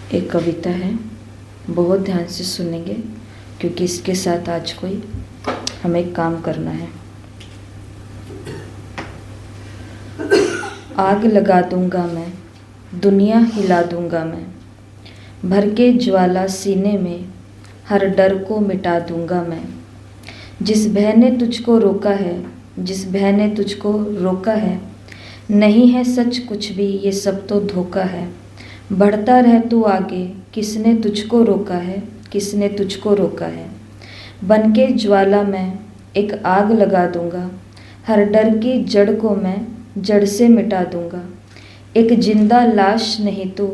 एक कविता है, बहुत ध्यान से सुनेंगे क्योंकि इसके साथ आज कोई हमें एक काम करना है। आग लगा दूंगा मैं, दुनिया हिला दूंगा मैं, भर के ज्वाला सीने में हर डर को मिटा दूंगा मैं। जिस भय ने तुझको रोका है, जिस भय ने तुझको रोका है, नहीं है सच कुछ भी, ये सब तो धोखा है। बढ़ता रह तू आगे, किसने तुझको रोका है, किसने तुझको रोका है। बन के ज्वाला मैं एक आग लगा दूंगा, हर डर की जड़ को मैं जड़ से मिटा दूंगा। एक जिंदा लाश नहीं तू,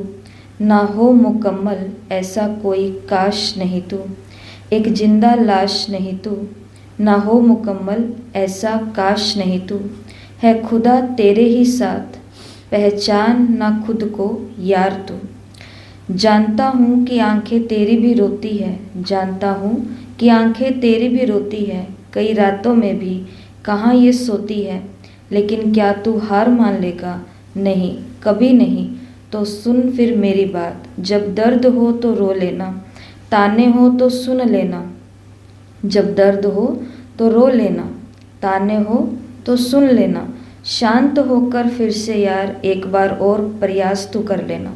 ना हो मुकम्मल ऐसा कोई काश नहीं तू। एक जिंदा लाश नहीं तू, ना हो मुकम्मल ऐसा काश नहीं तू। है खुदा तेरे ही साथ, पहचान ना खुद को यार तू। जानता हूँ कि आंखें तेरी भी रोती है, जानता हूँ कि आंखें तेरी भी रोती है, कई रातों में भी कहाँ ये सोती है। लेकिन क्या तू हार मान लेगा? नहीं, कभी नहीं। तो सुन फिर मेरी बात, जब दर्द हो तो रो लेना, ताने हो तो सुन लेना। जब दर्द हो तो रो लेना, ताने हो तो सुन लेना। शांत होकर फिर से यार एक बार और प्रयास तू कर लेना।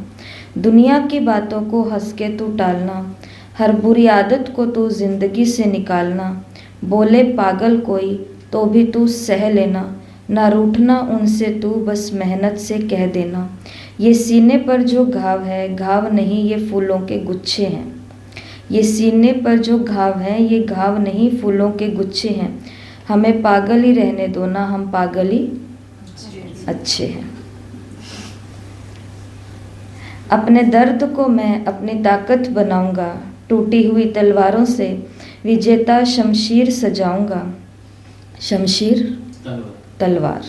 दुनिया की बातों को हंस के तू टालना, हर बुरी आदत को तू जिंदगी से निकालना। बोले पागल कोई तो भी तू सह लेना, ना रूठना उनसे तू बस मेहनत से कह देना। ये सीने पर जो घाव है, घाव नहीं ये फूलों के गुच्छे हैं। ये सीने पर जो घाव है, ये घाव नहीं फूलों के गुच्छे हैं। हमें पागल ही रहने दो ना, हम पागल ही अच्छे हैं। अपने दर्द को मैं अपनी ताकत बनाऊंगा, टूटी हुई तलवारों से विजेता शमशीर सजाऊंगा। शमशीर तलवार,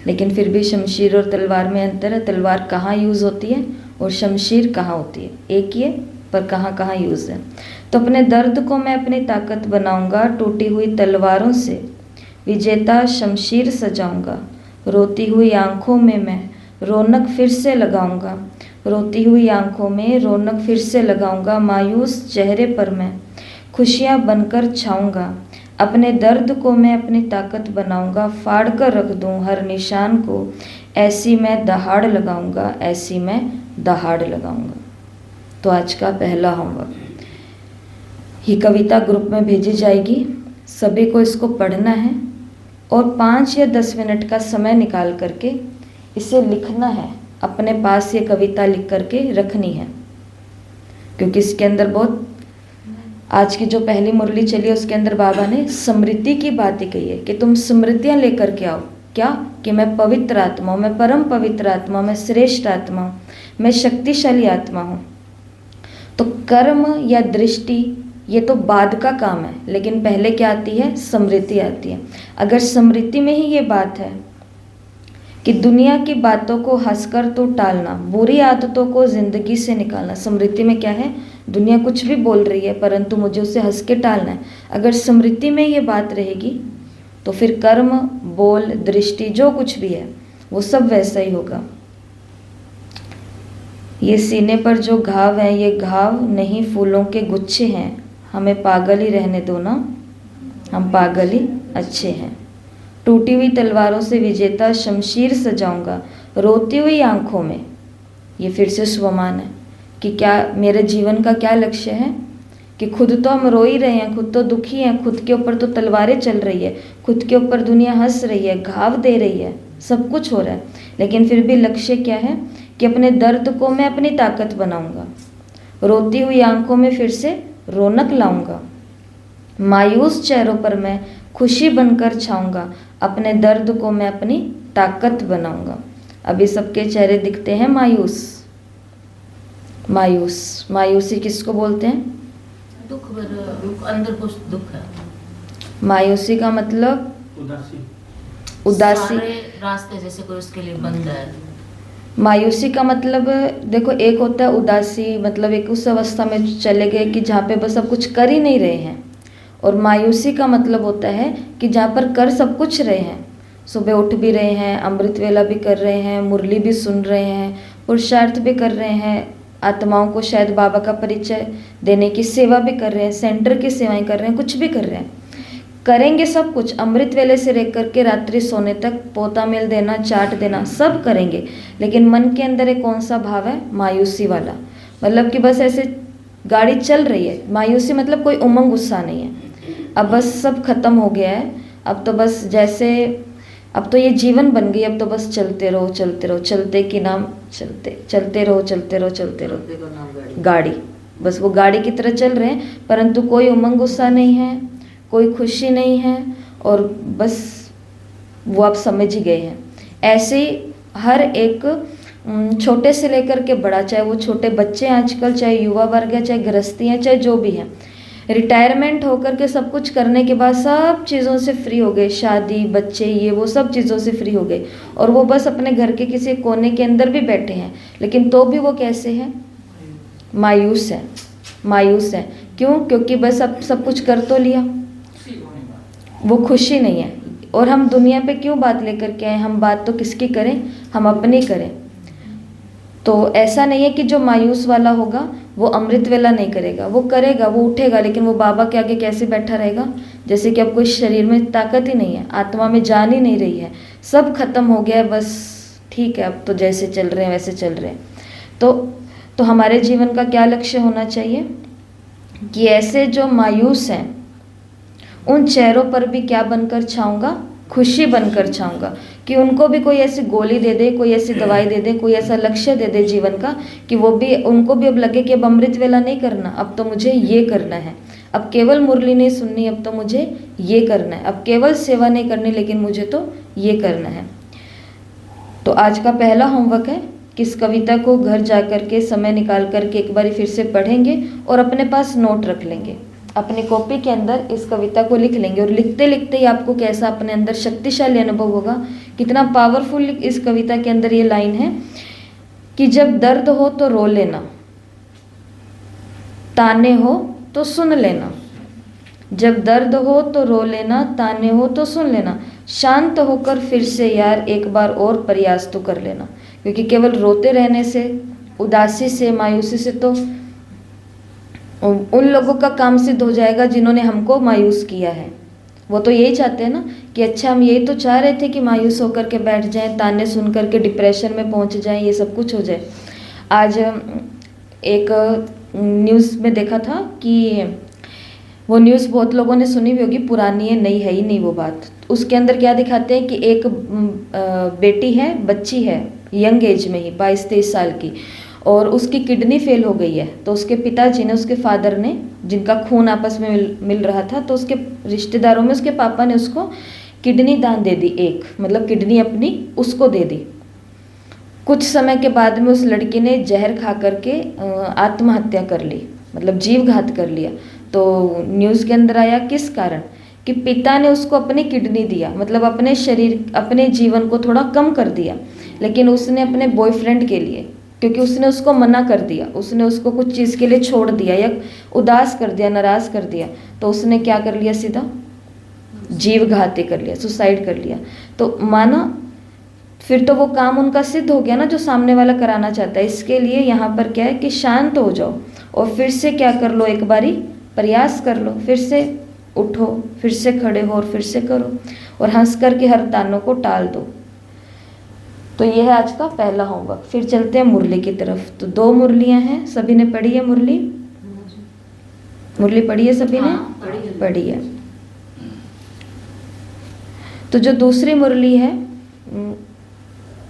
लेकिन फिर भी शमशीर और तलवार में अंतर है। तलवार कहाँ यूज़ होती है और शमशीर कहाँ होती है, एक ही है पर कहाँ कहाँ यूज़ है। तो अपने दर्द को मैं अपनी ताकत बनाऊंगा, टूटी हुई तलवारों से विजेता शमशीर सजाऊंगा। रोती हुई आंखों में मैं रौनक फिर से लगाऊंगा, रोती हुई आंखों में रौनक फिर से लगाऊंगा। मायूस चेहरे पर मैं खुशियाँ बनकर छाऊंगा। अपने दर्द को मैं अपनी ताकत बनाऊंगा, फाड़ कर रख दूं हर निशान को, ऐसी मैं दहाड़ लगाऊंगा, ऐसी मैं दहाड़ लगाऊंगा। तो आज का पहला होमवर्क, ये कविता ग्रुप में भेजी जाएगी, सभी को इसको पढ़ना है और 5 या 10 मिनट का समय निकाल करके इसे लिखना है। अपने पास ये कविता लिख करके रखनी है, क्योंकि इसके अंदर बहुत, आज की जो पहली मुरली चली है उसके अंदर बाबा ने स्मृति की बात ही कही है कि तुम स्मृतियाँ लेकर के आओ। क्या? कि मैं पवित्र आत्मा हूँ, मैं परम पवित्र आत्मा हूँ, मैं श्रेष्ठ आत्मा हूँ, मैं शक्तिशाली आत्मा हूँ। तो कर्म या दृष्टि ये तो बाद का काम है, लेकिन पहले क्या आती है? स्मृति आती है। अगर स्मृति में ही ये बात है कि दुनिया की बातों को हंसकर तो टालना, बुरी आदतों को जिंदगी से निकालना। स्मृति में क्या है? दुनिया कुछ भी बोल रही है परंतु मुझे उसे हंस के टालना है। अगर स्मृति में ये बात रहेगी तो फिर कर्म, बोल, दृष्टि जो कुछ भी है वो सब वैसा ही होगा। ये सीने पर जो घाव है, ये घाव नहीं फूलों के गुच्छे हैं। हमें पागल ही रहने दो ना, हम पागल ही अच्छे हैं। टूटी हुई तलवारों से विजेता शमशीर सजाऊंगा, रोती हुई आंखों में, ये फिर से स्वमान है कि क्या मेरे जीवन का क्या लक्ष्य है? कि खुद तो हम रो ही रहे हैं, खुद तो दुखी हैं, खुद के ऊपर तो तलवारें चल रही है, खुद के ऊपर दुनिया हंस रही है, घाव दे रही है, सब कुछ हो रहा है, लेकिन फिर भी लक्ष्य क्या है? कि अपने दर्द को मैं अपनी ताकत बनाऊंगा, रोती हुई आंखों में फिर से रौनक लाऊंगा, मायूस चेहरों पर मैं खुशी बनकर छाऊंगा, अपने दर्द को मैं अपनी ताकत बनाऊंगा। अभी सबके चेहरे दिखते हैं मायूस। मायूस, मायूसी किसको बोलते हैं? दुख, अंदर कुछ दुख है। मायूसी का मतलब उदासी। सारे रास्ते जैसे कोई उसके लिए बंद है। मायूसी का मतलब देखो, एक होता है उदासी, मतलब एक उस अवस्था में चले गए कि जहाँ पे बस अब कुछ कर ही नहीं रहे हैं, और मायूसी का मतलब होता है कि जहाँ पर कर सब कुछ रहे हैं, सुबह उठ भी रहे हैं, अमृत वेला भी कर रहे हैं, मुरली भी सुन रहे हैं, पुरुषार्थ भी कर रहे हैं, आत्माओं को शायद बाबा का परिचय देने की सेवा भी कर रहे हैं, सेंटर की सेवाएं कर रहे हैं, कुछ भी कर रहे हैं, करेंगे सब कुछ। अमृत वेले से लेकर के रात्रि सोने तक पोता मिल देना, चाट देना, सब करेंगे। लेकिन मन के अंदर एक कौन सा भाव है? मायूसी वाला। मतलब कि बस ऐसे गाड़ी चल रही है, मायूसी मतलब कोई उमंग उत्साह नहीं है। अब बस सब खत्म हो गया है, अब तो बस जैसे अब तो ये जीवन बन गई, अब तो बस चलते रहो चलते रहो, चलते की नाम चलते, चलते रहो चलते रहो चलते रहो, गाड़ी। बस वो गाड़ी की तरह चल रहे हैं, परंतु कोई उमंग उत्साह नहीं है, कोई खुशी नहीं है, और बस वो आप समझ ही गए हैं। ऐसे ही हर एक छोटे से लेकर के बड़ा, चाहे वो छोटे बच्चे हैं आजकल, चाहे युवा वर्ग है, चाहे गृहस्थी है, चाहे जो भी है, रिटायरमेंट होकर के सब कुछ करने के बाद सब चीज़ों से फ्री हो गए, शादी बच्चे ये वो सब चीज़ों से फ्री हो गए, और वो बस अपने घर के किसी कोने के अंदर भी बैठे हैं, लेकिन तो भी वो कैसे हैं? मायूस है, मायूस है। क्यों? क्योंकि बस अब सब कुछ कर तो लिया, वो खुशी नहीं है। और हम दुनिया पे क्यों बात लेकर के आए? हम बात तो किसकी करें? हम अपनी करें। तो ऐसा नहीं है कि जो मायूस वाला होगा वो अमृत वेला नहीं करेगा, वो करेगा, वो उठेगा, लेकिन वो बाबा के आगे कैसे बैठा रहेगा? जैसे कि अब कोई शरीर में ताकत ही नहीं है, आत्मा में जान ही नहीं रही है, सब खत्म हो गया है, बस ठीक है अब तो जैसे चल रहे हैं वैसे चल रहे हैं। तो हमारे जीवन का क्या लक्ष्य होना चाहिए कि ऐसे जो मायूस हैं उन चेहरों पर भी क्या बनकर छाऊंगा? खुशी बनकर छाऊंगा। कि उनको भी कोई ऐसी गोली दे दे, कोई ऐसी दवाई दे दे, कोई ऐसा लक्ष्य दे दे जीवन का कि वो भी, उनको भी अब लगे कि अब अमृत वेला नहीं करना, अब तो मुझे ये करना है, अब केवल मुरली नहीं सुननी, अब तो मुझे ये करना है, अब केवल सेवा नहीं करनी, लेकिन मुझे तो ये करना है। तो आज का पहला होमवर्क है कि इस कविता को घर जा कर के समय निकाल करके एक बार फिर से पढ़ेंगे और अपने पास नोट रख लेंगे, अपनी कॉपी के अंदर इस कविता को लिख लेंगे, और लिखते लिखते ही आपको कैसा अपने अंदर शक्तिशाली अनुभव होगा, कितना पावरफुल इस कविता के अंदर ये लाइन है कि जब दर्द हो तो रो लेना, ताने हो तो सुन लेना, जब दर्द हो तो रो लेना, ताने हो तो सुन लेना, शांत होकर फिर से यार एक बार और प्रयास तो कर लेना। क्योंकि केवल रोते रहने से, उदासी से, मायूसी से तो उन लोगों का काम सिद्ध हो जाएगा जिन्होंने हमको मायूस किया है। वो तो यही चाहते हैं ना कि अच्छा हम यही तो चाह रहे थे कि मायूस होकर के बैठ जाएं, ताने सुन कर के डिप्रेशन में पहुंच जाएं, ये सब कुछ हो जाए। आज एक न्यूज़ में देखा था कि वो न्यूज़ बहुत लोगों ने सुनी भी होगी, पुरानी है, नई है ही नहीं वो बात। उसके अंदर क्या दिखाते हैं कि एक बेटी है, बच्ची है, यंग एज में ही 22-23 साल की, और उसकी किडनी फेल हो गई है। तो उसके पिताजी ने, उसके फादर ने, जिनका खून आपस में मिल रहा था, तो उसके रिश्तेदारों में उसके पापा ने उसको किडनी दान दे दी, एक मतलब किडनी अपनी उसको दे दी। कुछ समय के बाद में उस लड़की ने जहर खा करके आत्महत्या कर ली, मतलब जीव घात कर लिया। तो न्यूज़ के अंदर आया किस कारण कि पिता ने उसको अपनी किडनी दिया, मतलब अपने शरीर, अपने जीवन को थोड़ा कम कर दिया, लेकिन उसने अपने बॉयफ्रेंड के लिए, क्योंकि उसने उसको मना कर दिया, उसने उसको कुछ चीज़ के लिए छोड़ दिया या उदास कर दिया, नाराज कर दिया, तो उसने क्या कर लिया? सीधा जीव घाती कर लिया, सुसाइड कर लिया। तो माना फिर तो वो काम उनका सिद्ध हो गया ना, जो सामने वाला कराना चाहता है। इसके लिए यहाँ पर क्या है कि शांत हो जाओ और फिर से क्या कर लो, एक बारी प्रयास कर लो, फिर से उठो, फिर से खड़े हो और फिर से करो, और हंस करके हर तानों को टाल दो। तो यह है आज का पहला होमवर्क। फिर चलते हैं मुरली की तरफ। तो 2 मुरलियां हैं, सभी ने पढ़ी है मुरली? मुरली पढ़ी है सभी ने? पढ़ी है। तो जो दूसरी मुरली है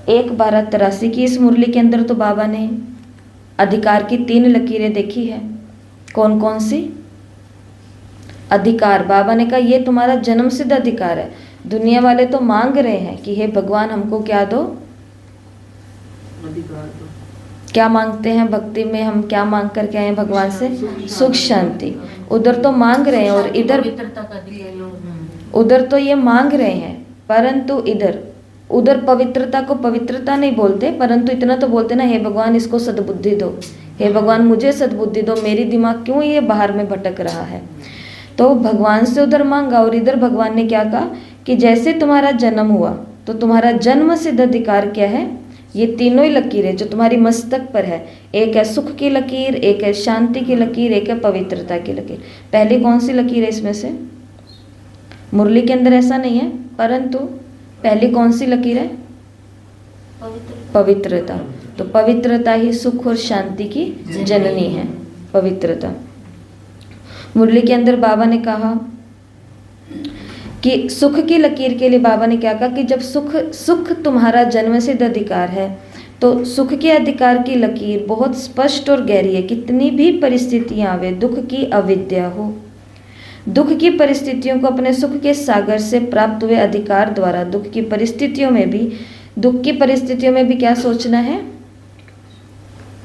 1-12-83 की, इस मुरली के अंदर तो बाबा ने अधिकार की 3 लकीरें देखी है। कौन कौन सी? अधिकार। बाबा ने कहा ये तुम्हारा जन्मसिद्ध अधिकार है। दुनिया वाले तो मांग रहे हैं कि हे भगवान हमको क्या दो, अधिकार दो। क्या मांगते हैं भक्ति में? हम क्या मांग करके आए हैं भगवान से? सुख शांति। उधर तो मांग रहे हैं और इधर पवित्रता का अधिकार, उधर तो ये मांग रहे हैं, परंतु उधर पवित्रता को पवित्रता नहीं बोलते, परंतु इतना तो बोलते ना, हे भगवान इसको सद्बुद्धि दो, हे भगवान मुझे सद्बुद्धि दो, मेरी दिमाग क्यों ये बाहर में भटक रहा है। तो भगवान से उधर मांगा, और इधर भगवान ने क्या कहा कि जैसे तुम्हारा जन्म हुआ तो तुम्हारा जन्म सिद्ध अधिकार क्या है ये तीनों ही लकीरें जो तुम्हारी मस्तक पर है, एक है सुख की लकीर, एक है शांति की लकीर, एक है पवित्रता की लकीर। पहली कौन सी लकीर है इसमें से? मुरली के अंदर ऐसा नहीं है, परंतु पहली कौन सी लकीर है? पवित्रता। तो पवित्रता ही सुख और शांति की जननी है, पवित्रता। मुरली के अंदर बाबा ने कहा कि सुख की लकीर के लिए बाबा ने क्या कहा कि जब सुख तुम्हारा जन्मसिद्ध अधिकार है, तो सुख के अधिकार की लकीर बहुत स्पष्ट और गहरी है। कितनी भी परिस्थितियां आवे, दुख की अविद्या हो, दुख की परिस्थितियों को अपने सुख के सागर से प्राप्त हुए अधिकार द्वारा दुख की परिस्थितियों में भी क्या सोचना है?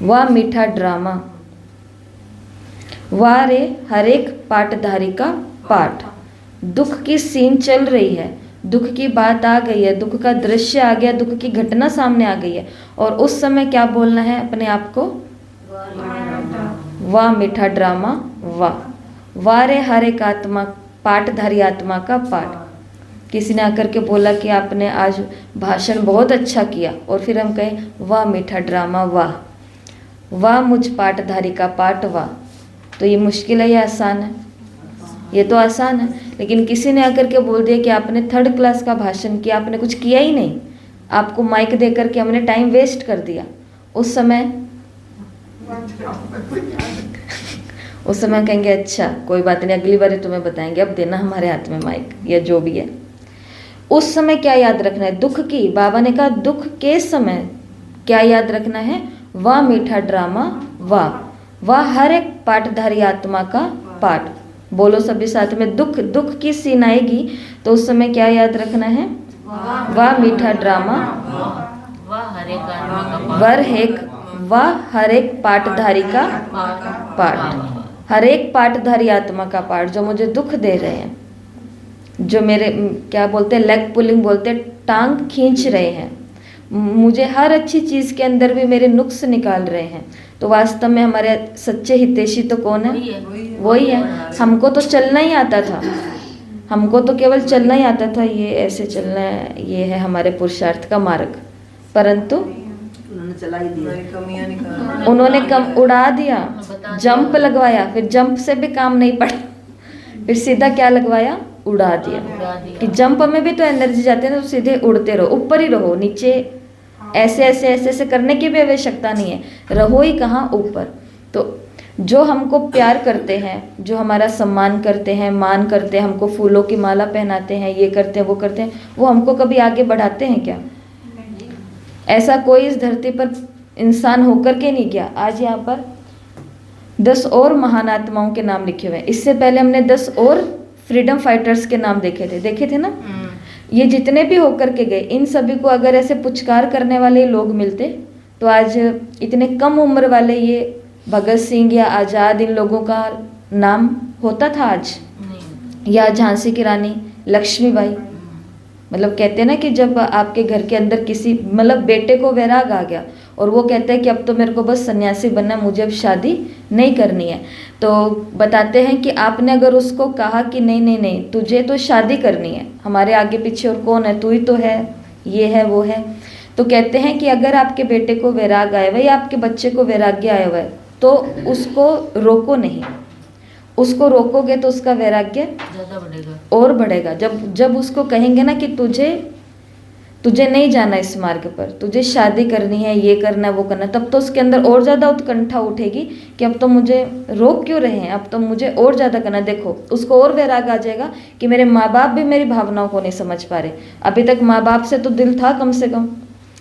वाह मीठा ड्रामा, वाह रे हर एक पाठधारी का पाठ। दुख की सीन चल रही है, दुख की बात आ गई है, दुख का दृश्य आ गया, दुख की घटना सामने आ गई है, और उस समय क्या बोलना है अपने आप को? वाह मीठा ड्रामा, वाह वाह रे हर एक आत्मा, पाठधारी आत्मा का पाठ। किसी ने आकर के बोला कि आपने आज भाषण बहुत अच्छा किया, और फिर हम कहें वाह मीठा ड्रामा, वाह वाह मुझ पाठधारी का पाठ, वाह। तो ये मुश्किल है या आसान है? ये तो आसान है। लेकिन किसी ने आकर के बोल दिया कि आपने 3rd क्लास का भाषण किया, आपने कुछ किया ही नहीं, आपको माइक दे करके हमने टाइम वेस्ट कर दिया, उस समय कहेंगे अच्छा कोई बात नहीं, अगली बार तुम्हें बताएंगे, अब देना हमारे हाथ में माइक, या जो भी है। उस समय क्या याद रखना है? दुख की, बाबा ने कहा दुख के समय क्या याद रखना है? वाह मीठा ड्रामा, वाह वाह हर एक पाठधारी आत्मा का पाठ। बोलो सभी साथ में, दुख की सीन आएगी तो उस समय क्या याद रखना है? वाह मीठा ड्रामा, वाह हर एक पाठधारी का पाठ। हर एक पाठधारी आत्मा का पाठ जो मुझे दुख दे रहे हैं, जो मेरे क्या बोलते हैं, लेग पुलिंग बोलते हैं, टांग खींच रहे हैं, मुझे हर अच्छी चीज़ के अंदर भी मेरे नुक्स निकाल रहे हैं, तो वास्तव में हमारे सच्चे हितैषी तो कौन है? वही है। हमको तो चलना ही आता था, हमको तो केवल चलना ही आता था, ये ऐसे चलना है, ये है हमारे पुरुषार्थ का मार्ग, परंतु चला ही दिया, उन्होंने कम उड़ा दिया, जंप लगवाया, फिर जंप से भी काम नहीं पड़ा, फिर सीधा क्या लगवाया? उड़ा दिया। कि जंप में भी तो एनर्जी जाती है ना, तो सीधे उड़ते रहो, ऊपर ही रहो, नीचे ऐसे करने की भी आवश्यकता नहीं है, रहो ही कहाँ? ऊपर। तो जो हमको प्यार करते हैं, जो हमारा सम्मान करते हैं, मान करते हैं, हमको फूलों की माला पहनाते हैं, ये करते हैं वो करते हैं, वो हमको कभी आगे बढ़ाते हैं क्या? ऐसा कोई इस धरती पर इंसान होकर के नहीं गया। आज यहाँ पर 10 और महान आत्माओं के नाम लिखे हुए हैं, इससे पहले हमने 10 और फ्रीडम फाइटर्स के नाम देखे थे ना। ये जितने भी होकर के गए, इन सभी को अगर ऐसे पुचकार करने वाले लोग मिलते तो आज इतने कम उम्र वाले ये भगत सिंह या आज़ाद, इन लोगों का नाम होता था आज? या झांसी की रानी लक्ष्मीबाई। मतलब कहते हैं ना कि जब आपके घर के अंदर किसी मतलब बेटे को वैराग आ गया और वो कहता है कि अब तो मेरे को बस सन्यासी बनना है, मुझे अब शादी नहीं करनी है, तो बताते हैं कि आपने अगर उसको कहा कि नहीं तुझे तो शादी करनी है, हमारे आगे पीछे और कौन है, तू ही तो है, ये है वो है, तो कहते हैं कि अगर आपके बेटे को वैराग आया हुआ है या आपके बच्चे को वैराग्य आया हुआ है तो उसको रोको नहीं, उसको रोकोगे तो उसका वैराग्य ज़्यादा बढ़ेगा और बढ़ेगा। जब उसको कहेंगे ना कि तुझे नहीं जाना इस मार्ग पर, तुझे शादी करनी है, ये करना है वो करना है, तब तो उसके अंदर और ज़्यादा उत्कंठा उठेगी कि अब तो मुझे रोक क्यों रहे हैं, अब तो मुझे और ज़्यादा करना। देखो उसको और वैराग आ जाएगा कि मेरे माँ बाप भी मेरी भावनाओं को नहीं समझ पा रहे। अभी तक माँ बाप से तो दिल था, कम से कम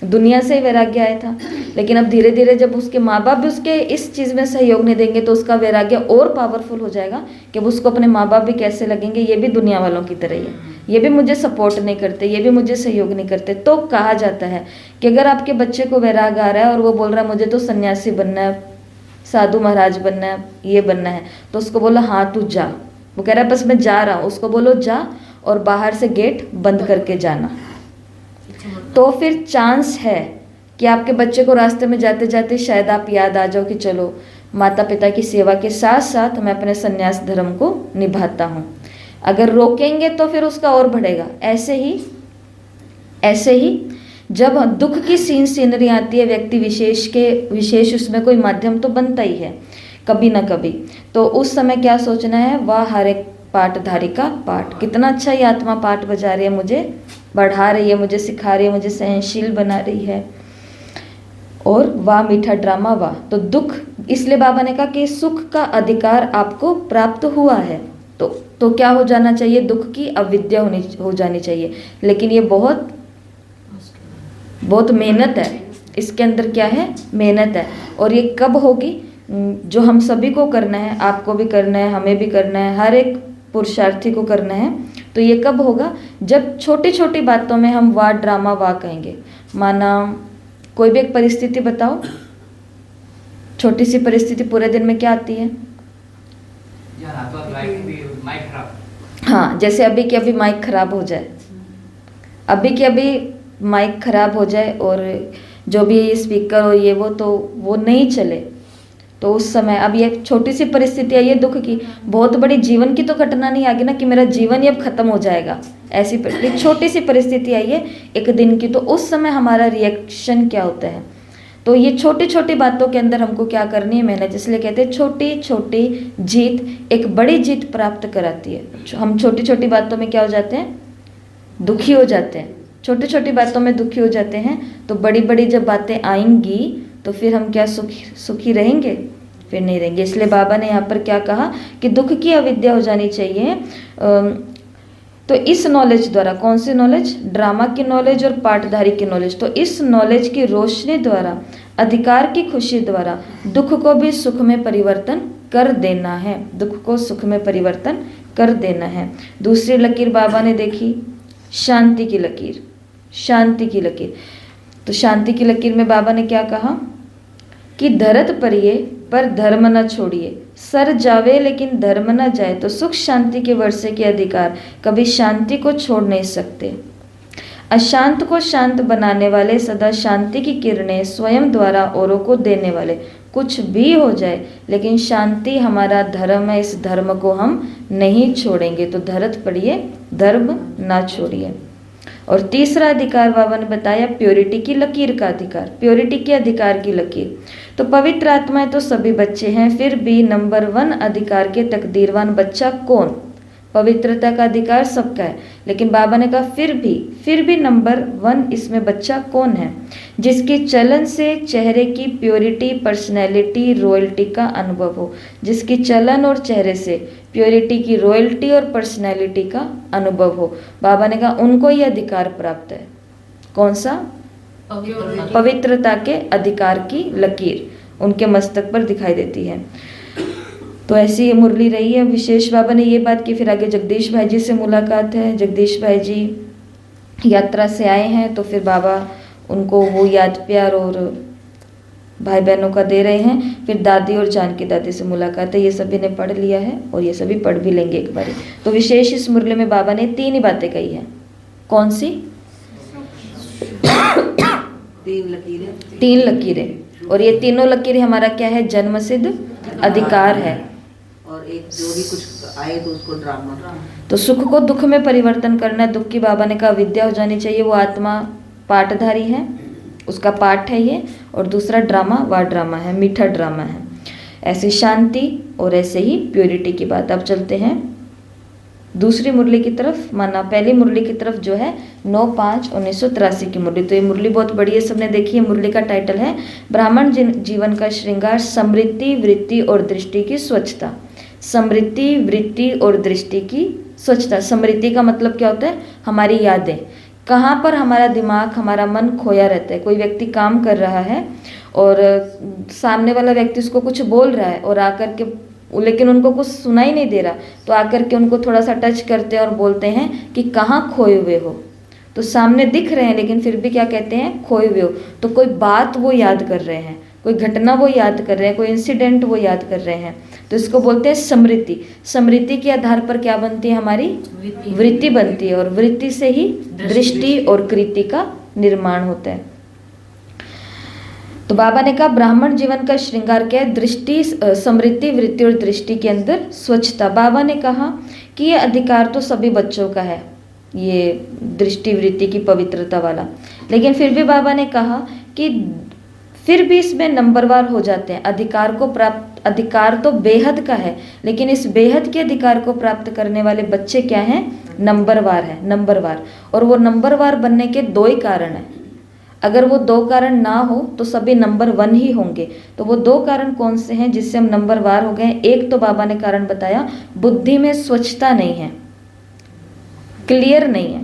दुनिया से ही वैराग्य आया था, लेकिन अब धीरे धीरे जब उसके माँ बाप भी उसके इस चीज़ में सहयोग नहीं देंगे तो उसका वैराग्य और पावरफुल हो जाएगा कि अब उसको अपने माँ बाप भी कैसे लगेंगे, ये भी दुनिया वालों की तरह ही है, ये भी मुझे सपोर्ट नहीं करते, ये भी मुझे सहयोग नहीं करते। तो कहा जाता है कि अगर आपके बच्चे को वैराग आ रहा है और वो बोल रहा है मुझे तो सन्यासी बनना है, साधु महाराज बनना है, ये बनना है, तो उसको बोलो हाँ तू जा। वो कह रहा है बस मैं जा रहा हूँ, उसको बोलो जा और बाहर से गेट बंद करके जाना। तो फिर चांस है कि आपके बच्चे को रास्ते में जाते जाते शायद आप याद आ जाओ कि चलो माता पिता की सेवा के साथ साथ मैं अपने संन्यास धर्म को निभाता हूँ। अगर रोकेंगे तो फिर उसका और बढ़ेगा। ऐसे ही जब दुख की सीनरी आती है, व्यक्ति विशेष उसमें कोई माध्यम तो बनता ही है कभी ना कभी। तो उस समय क्या सोचना है, वाह हर एक पाठधारी का पाठ, कितना अच्छा ये आत्मा पाठ बजा रही है, मुझे बढ़ा रही है, मुझे सिखा रही है, मुझे सहनशील बना रही है। और वाह मीठा ड्रामा वाह। तो दुख, इसलिए बाबा ने कहा कि सुख का अधिकार आपको प्राप्त हुआ है, तो क्या हो जाना चाहिए, दुख की अविद्या हो जानी चाहिए। लेकिन ये बहुत मेहनत है, इसके अंदर क्या है, मेहनत है। और ये कब होगी, जो हम सभी को करना है, आपको भी करना है, हमें भी करना है, हर एक पुरुषार्थी को करना है। तो ये कब होगा, जब छोटी छोटी बातों में हम वाह ड्रामा वाह कहेंगे। माना कोई भी एक परिस्थिति बताओ, छोटी सी परिस्थिति पूरे दिन में क्या आती है। हाँ, जैसे अभी की अभी माइक खराब हो जाए, अभी की अभी माइक खराब हो जाए और जो भी स्पीकर हो ये वो वो नहीं चले, तो उस समय अब ये छोटी सी परिस्थिति आई है दुख की, बहुत बड़ी जीवन की तो घटना नहीं आ गई ना कि मेरा जीवन ही अब खत्म हो जाएगा, ऐसी छोटी सी परिस्थिति आई है एक दिन की। तो उस समय हमारा रिएक्शन क्या होता है। तो ये छोटी छोटी बातों के अंदर हमको क्या करनी है, मेहनत। इसलिए कहते हैं छोटी छोटी जीत एक बड़ी जीत प्राप्त कराती है। हम छोटी छोटी बातों में क्या हो जाते हैं, दुखी हो जाते हैं, छोटी छोटी बातों में दुखी हो जाते हैं। तो बड़ी बड़ी जब बातें आएंगी तो फिर हम क्या सुखी रहेंगे, फिर नहीं रहेंगे। इसलिए बाबा ने यहाँ पर क्या कहा कि दुख की अविद्या हो जानी चाहिए। तो इस नॉलेज द्वारा, कौन सी नॉलेज, ड्रामा की नॉलेज और पाठधारी की नॉलेज, तो इस नॉलेज की रोशनी द्वारा, अधिकार की खुशी द्वारा दुख को भी सुख में परिवर्तन कर देना है, दुख को सुख में परिवर्तन कर देना है। दूसरी लकीर बाबा ने देखी, शांति की लकीर, शांति की लकीर। तो शांति की लकीर में बाबा ने क्या कहा कि धरत परिये पर धर्म न छोड़िए, सर जावे लेकिन धर्म न जाए, तो सुख शांति के वर्षे के अधिकार कभी शांति को छोड़ नहीं सकते। अशांत को शांत बनाने वाले, सदा शांति की किरणें स्वयं द्वारा औरों को देने वाले, कुछ भी हो जाए लेकिन शांति हमारा धर्म है, इस धर्म को हम नहीं छोड़ेंगे। तो धरत पढ़िए, धर्म ना छोड़िए। और तीसरा अधिकार बाबा ने बताया प्योरिटी की लकीर का अधिकार, प्योरिटी के अधिकार की लकीर। तो पवित्र आत्माएं तो सभी बच्चे हैं, फिर भी नंबर 1 अधिकार के तकदीरवान बच्चा कौन, पवित्रता का अधिकार सबका है, लेकिन बाबा ने कहा फिर भी नंबर 1 इसमें बच्चा कौन है, जिसके चलन से चेहरे की प्योरिटी, पर्सनैलिटी, रॉयल्टी का अनुभव हो, जिसकी चलन और चेहरे से प्योरिटी की, रॉयल्टी और पर्सनैलिटी का अनुभव हो। बाबा ने कहा उनको ये अधिकार प्राप्त है। कौन सा, पवित्रता के अधिकार की लकीर उनके मस्तक पर दिखाई देती है। तो ऐसी मुरली रही है। विशेष बाबा ने ये बात की। फिर आगे जगदीश भाई जी से मुलाकात है। जगदीश भाई जी यात्रा से आए हैं, तो फिर बाबा उनको वो याद प्यार और भाई बहनों का दे रहे हैं। फिर दादी और जानकी दादी से मुलाकात है। ये सभी ने पढ़ लिया है और ये सभी पढ़ भी लेंगे एक बार। तो विशेष इस मुरली में बाबा ने 3 ही बातें कही हैं। कौन सी? 3 लकीरें। और ये तीनों लकीरें हमारा क्या है, जन्म सिद्ध अधिकार है। और एक जो भी कुछ आए तो उसको ड्रामा। तो सुख को दुख में परिवर्तन करना है। दुख की बाबा ने कहा विद्या हो जानी चाहिए। वो आत्मा पाठधारी है, उसका पाठ है ये। और दूसरा ड्रामा, वह ड्रामा है, मीठा ड्रामा है। ऐसे शांति और ऐसे ही प्योरिटी की बात। अब चलते हैं दूसरी मुरली की तरफ। माना पहली मुरली की तरफ जो है 9/5/1983 की मुरली। तो ये मुरली बहुत बड़ी है, सबने देखी है। मुरली का टाइटल है ब्राह्मण जीवन का श्रृंगार, समृद्धि, वृत्ति और दृष्टि की स्वच्छता। समृद्धि, वृत्ति और दृष्टि की स्वच्छता। समृद्धि का मतलब क्या होता है, हमारी यादें। कहाँ पर हमारा दिमाग, हमारा मन खोया रहता है। कोई व्यक्ति काम कर रहा है और सामने वाला व्यक्ति उसको कुछ बोल रहा है और आकर के, लेकिन उनको कुछ सुनाई नहीं दे रहा, तो आकर के उनको थोड़ा सा टच करते हैं और बोलते हैं कि कहाँ खोए हुए हो। तो सामने दिख रहे हैं लेकिन फिर भी क्या कहते हैं, खोए हुए हो। तो कोई बात वो याद कर रहे हैं, कोई घटना वो याद कर रहे हैं, कोई इंसिडेंट वो याद कर रहे हैं। तो इसको बोलते हैं समृद्धि। समृद्धि के आधार पर क्या बनती है, हमारी वृत्ति बनती है। और वृत्ति से ही दृष्टि और कृति का निर्माण होता है। तो बाबा ने कहा ब्राह्मण जीवन का श्रृंगार क्या है, दृष्टि, समृद्धि, वृत्ति और दृष्टि के अंदर स्वच्छता। बाबा ने कहा कि ये अधिकार तो सभी बच्चों का है, ये दृष्टि वृत्ति की पवित्रता वाला। लेकिन फिर भी बाबा ने कहा कि फिर भी इसमें नंबरवार हो जाते हैं। अधिकार तो बेहद का है, लेकिन इस बेहद के अधिकार को प्राप्त करने वाले बच्चे क्या हैं? नंबरवार है, नंबरवार। और वो नंबरवार बनने के दो ही कारण हैं। अगर वो दो कारण ना हो तो सभी नंबर 1 ही होंगे। तो वो दो कारण कौन से हैं जिससे हम नंबरवार हो गए? एक तो बाबा ने कारण बताया, बुद्धि में स्वच्छता नहीं है, क्लियर नहीं है,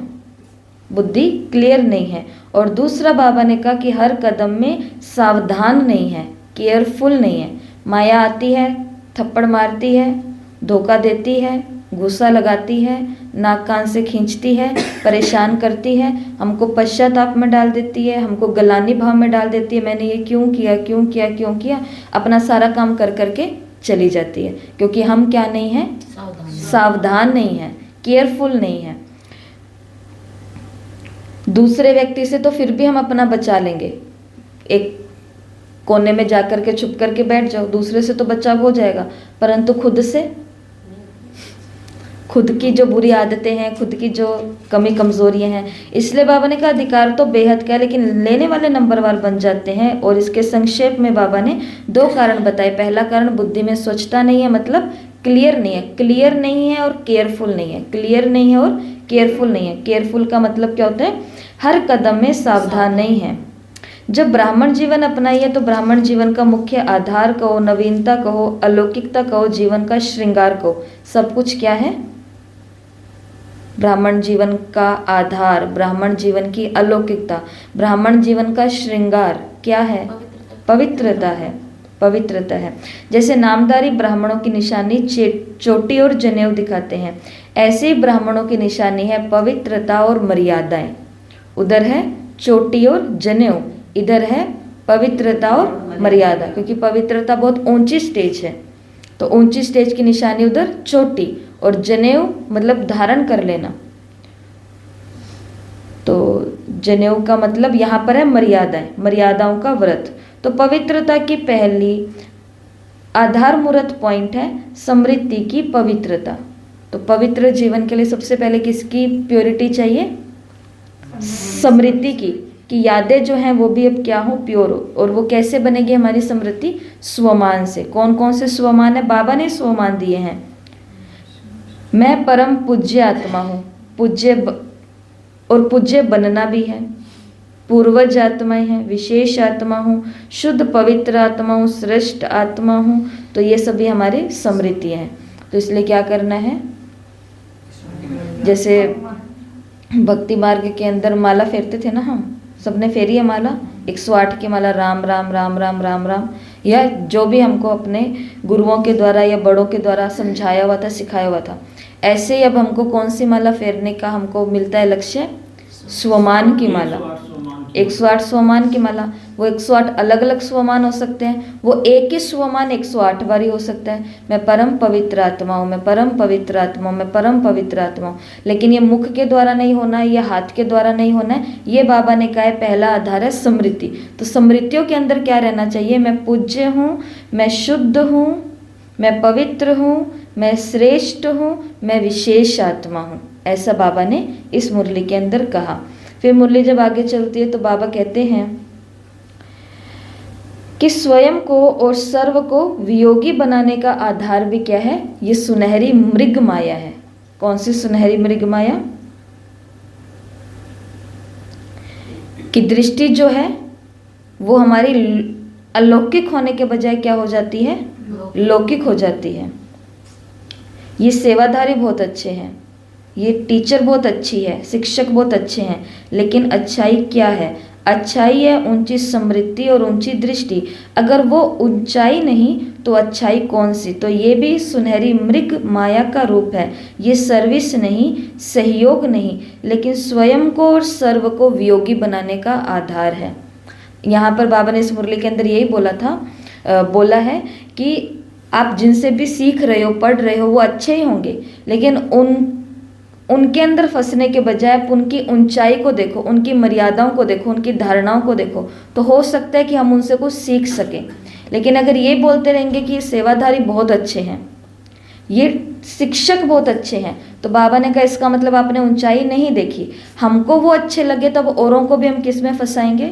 बुद्धि क्लियर नहीं है। और दूसरा बाबा ने कहा कि हर कदम में सावधान नहीं है, केयरफुल नहीं है। माया आती है, थप्पड़ मारती है, धोखा देती है, गुस्सा लगाती है, नाक कान से खींचती है, परेशान करती है, हमको पश्चाताप में डाल देती है, हमको गलानी भाव में डाल देती है, मैंने ये क्यों किया, क्यों किया, क्यों किया, अपना सारा काम कर करके चली जाती है। क्योंकि हम क्या नहीं हैं? सावधान नहीं है, केयरफुल नहीं है। दूसरे व्यक्ति से तो फिर भी हम अपना बचा लेंगे, एक कोने में जाकर के छुप करके बैठ जाओ, दूसरे से तो बचाव हो जाएगा, परंतु खुद से, खुद की जो बुरी आदतें हैं, खुद की जो कमी कमजोरियां हैं। इसलिए बाबा ने कहा अधिकार तो बेहद का है, लेकिन लेने वाले नंबरवार बन जाते हैं। और इसके संक्षेप में बाबा ने दो कारण बताए। पहला कारण बुद्धि में स्वच्छता नहीं है, मतलब क्लियर नहीं है, क्लियर नहीं है और केयरफुल नहीं है, क्लियर नहीं है और केयरफुल नहीं है। केयरफुल का मतलब क्या होता है? हर कदम में सावधान नहीं है। जब ब्राह्मण जीवन अपनाइए तो ब्राह्मण जीवन का मुख्य आधार कहो, नवीनता कहो, अलौकिकता कहो, जीवन का श्रृंगार कहो, सब कुछ क्या है? ब्राह्मण जीवन का आधार, ब्राह्मण जीवन की अलौकिकता, ब्राह्मण जीवन का श्रृंगार क्या है? पवित्रता है, पवित्रता है। जैसे नामधारी ब्राह्मणों की निशानी चोटी और जनेऊ दिखाते हैं, ऐसे ही ब्राह्मणों की निशानी है पवित्रता और मर्यादाएं। उधर है चोटी और जनेऊ, इधर है पवित्रता और मर्यादा, क्योंकि पवित्रता बहुत ऊंची स्टेज है। तो ऊंची स्टेज की निशानी उधर चोटी, और जनेऊ मतलब धारण कर लेना। तो जनेऊ का मतलब यहाँ पर है मर्यादाएं, मर्यादाओं का व्रत। तो पवित्रता की पहली आधार मूर्त पॉइंट है समृद्धि की पवित्रता। तो पवित्र जीवन के लिए सबसे पहले किसकी प्योरिटी चाहिए? समृद्धि की, कि यादें जो हैं वो भी अब क्या हो? प्योर हो। और वो कैसे बनेगी हमारी समृद्धि? स्वमान से। कौन कौन से स्वमान है? बाबा ने स्वमान दिए हैं। मैं परम पूज्य आत्मा हूँ, और पूज्य बनना भी है। पूर्वज आत्माएं हैं, विशेष आत्मा हूँ, शुद्ध पवित्र आत्मा हूँ, श्रेष्ठ आत्मा हूँ। तो ये सभी हमारी समृद्धि हैं। तो इसलिए क्या करना है? जैसे भक्ति मार्ग के अंदर माला फेरते थे ना, हम सबने फेरी है माला, 108 की माला, राम राम राम राम राम राम, या जो भी हमको अपने गुरुओं के द्वारा या बड़ों के द्वारा समझाया हुआ था, सिखाया हुआ था। ऐसे ही अब हमको कौन सी माला फेरने का हमको मिलता है लक्ष्य? स्वमान की माला, 108 स्वमान की माला। वो 108 अलग अलग स्वमान हो सकते हैं, वो एक ही स्वमान 108 बारी हो सकता है। मैं परम पवित्र आत्मा हूँ, मैं परम पवित्र आत्मा हूँ, मैं परम पवित्र आत्मा हूँ। लेकिन ये मुख के द्वारा नहीं होना है, ये हाथ के द्वारा नहीं होना है। ये बाबा ने कहा है पहला आधार है समृद्धि। तो समृद्धियों के अंदर क्या रहना चाहिए? मैं पूज्य हूँ, मैं शुद्ध हूँ, मैं पवित्र हूँ, मैं श्रेष्ठ हूँ, मैं विशेष आत्मा हूँ। ऐसा बाबा ने इस मुरली के अंदर कहा। फिर मुरली जब आगे चलती है तो बाबा कहते हैं कि स्वयं को और सर्व को वियोगी बनाने का आधार भी क्या है? ये सुनहरी मृग माया है। कौन सी सुनहरी मृग माया? की दृष्टि जो है वो हमारी अलौकिक होने के बजाय क्या हो जाती है? लौकिक हो जाती है। ये सेवाधारी बहुत अच्छे हैं, ये टीचर बहुत अच्छी है, शिक्षक बहुत अच्छे हैं, लेकिन अच्छाई क्या है? अच्छाई है ऊंची समृद्धि और ऊंची दृष्टि। अगर वो ऊंचाई नहीं तो अच्छाई कौन सी? तो ये भी सुनहरी मृग माया का रूप है। ये सर्विस नहीं, सहयोग नहीं, लेकिन स्वयं को और सर्व को वियोगी बनाने का आधार है। यहाँ पर बाबा ने इस मुरली के अंदर यही बोला है कि आप जिनसे भी सीख रहे हो, पढ़ रहे हो, वो अच्छे ही होंगे, लेकिन उनके अंदर फंसने के बजाय आप उनकी ऊंचाई को देखो, उनकी मर्यादाओं को देखो, उनकी धारणाओं को देखो, तो हो सकता है कि हम उनसे कुछ सीख सकें। लेकिन अगर ये बोलते रहेंगे कि सेवाधारी बहुत अच्छे हैं, ये शिक्षक बहुत अच्छे हैं। तो बाबा ने कहा इसका मतलब आपने ऊंचाई नहीं देखी, हमको वो अच्छे लगे तब औरों को भी हम किस में फंसाएंगे,